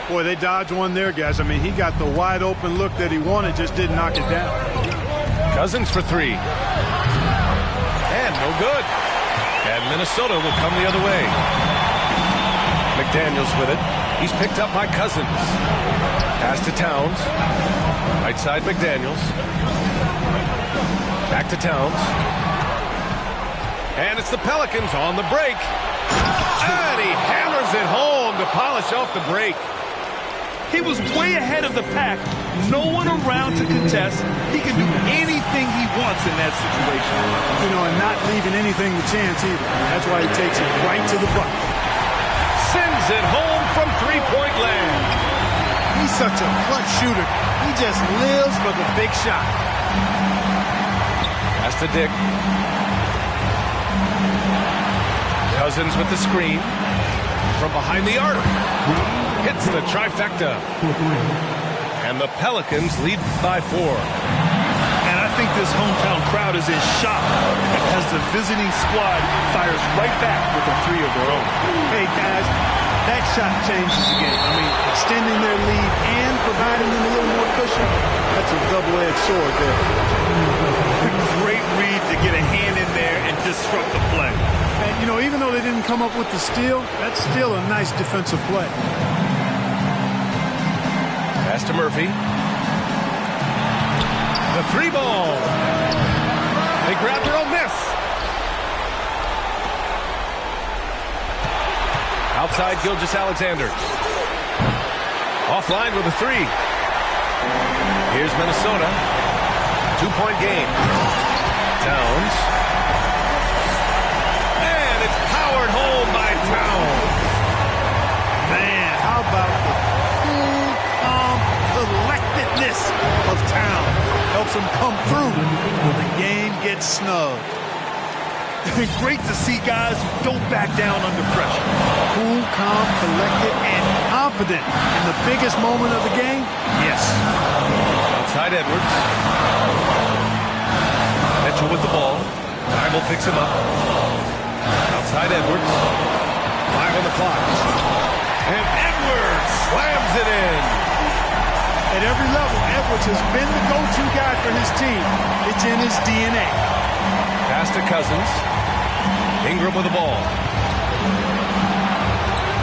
Boy, they dodged one there, guys. I mean, he got the wide-open look that he wanted, just didn't knock it down. Cousins for three. And no good. And Minnesota will come the other way. McDaniels with it. He's picked up by Cousins. Pass to Towns. Right side McDaniels. Back to Towns. And it's the Pelicans on the break. And he hammers it home to polish off the break. He was way ahead of the pack. No one around to contest. He can do anything he wants in that situation. You know, and not leaving anything to chance either. That's why he takes it right to the bucket. Sends it home from three-point land. He's such a clutch shooter. He just lives for the big shot. Pass to Dick. Cousins with the screen. From behind the arc. Hits the trifecta. And the Pelicans lead by 4. And I think this hometown crowd is in shock as the visiting squad fires right back with a three of their own. Hey, guys, that shot changes the game. I mean, extending their lead and providing them a little more cushion, that's a double-edged sword there. Great read to get a hand in there and disrupt the play. And, you know, even though they didn't come up with the steal, that's still a nice defensive play. Pass to Murphy. The three ball. They grab their own miss. Outside Gilgeous-Alexander. Offline with a three. Here's Minnesota. 2-point game. Towns. And it's powered home by Towns. Man, how about the cool, calm collectedness of Towns? Helps him come through when the game gets snug. Great to see guys who don't back down under pressure. Cool, calm, collected, and confident in the biggest moment of the game? Yes. Outside Edwards. Mitchell with the ball. Bible picks him up. Outside Edwards. 5 on the clock. And Edwards slams it in. At every level, Edwards has been the go-to guy for his team. It's in his DNA. Pass to Cousins. Ingram with the ball.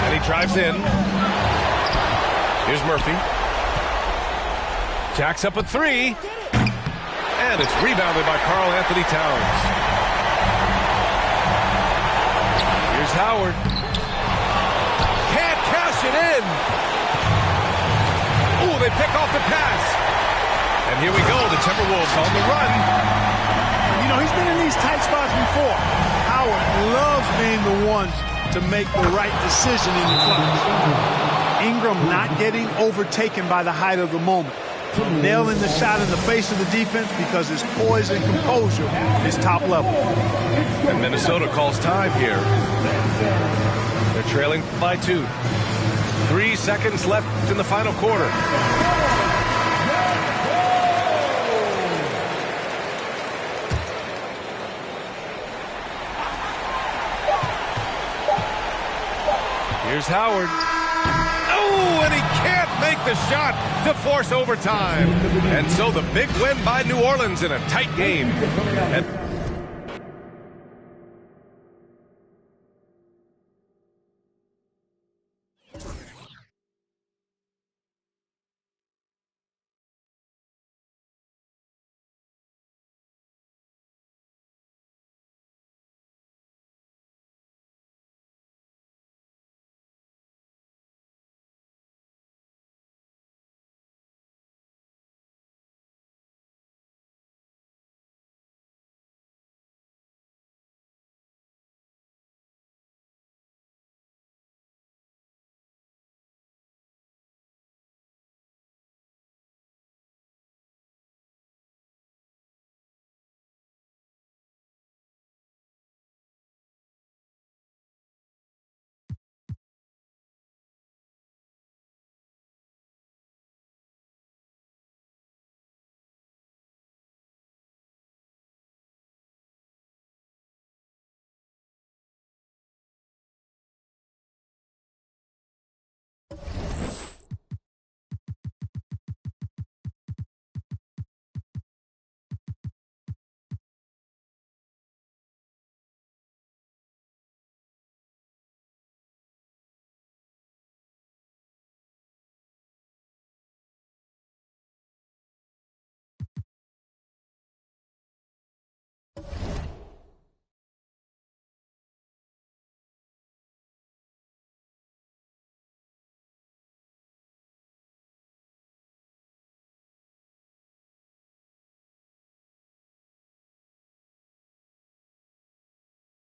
And he drives in. Here's Murphy. Jacks up a three. And it's rebounded by Karl-Anthony Towns. Here's Howard. Can't cash it in. Ooh, they pick off the pass. And here we go. The Timberwolves on the run. You know, he's been in these tight spots before. Howard loves being the one to make the right decision in the clutch. Ingram not getting overtaken by the height of the moment. Nailing the shot in the face of the defense because his poise and composure is top level. And Minnesota calls time here. They're trailing by 2. 3 seconds left in the final quarter. Here's Howard. Oh, and he can't make the shot to force overtime. And so the big win by New Orleans in a tight game. And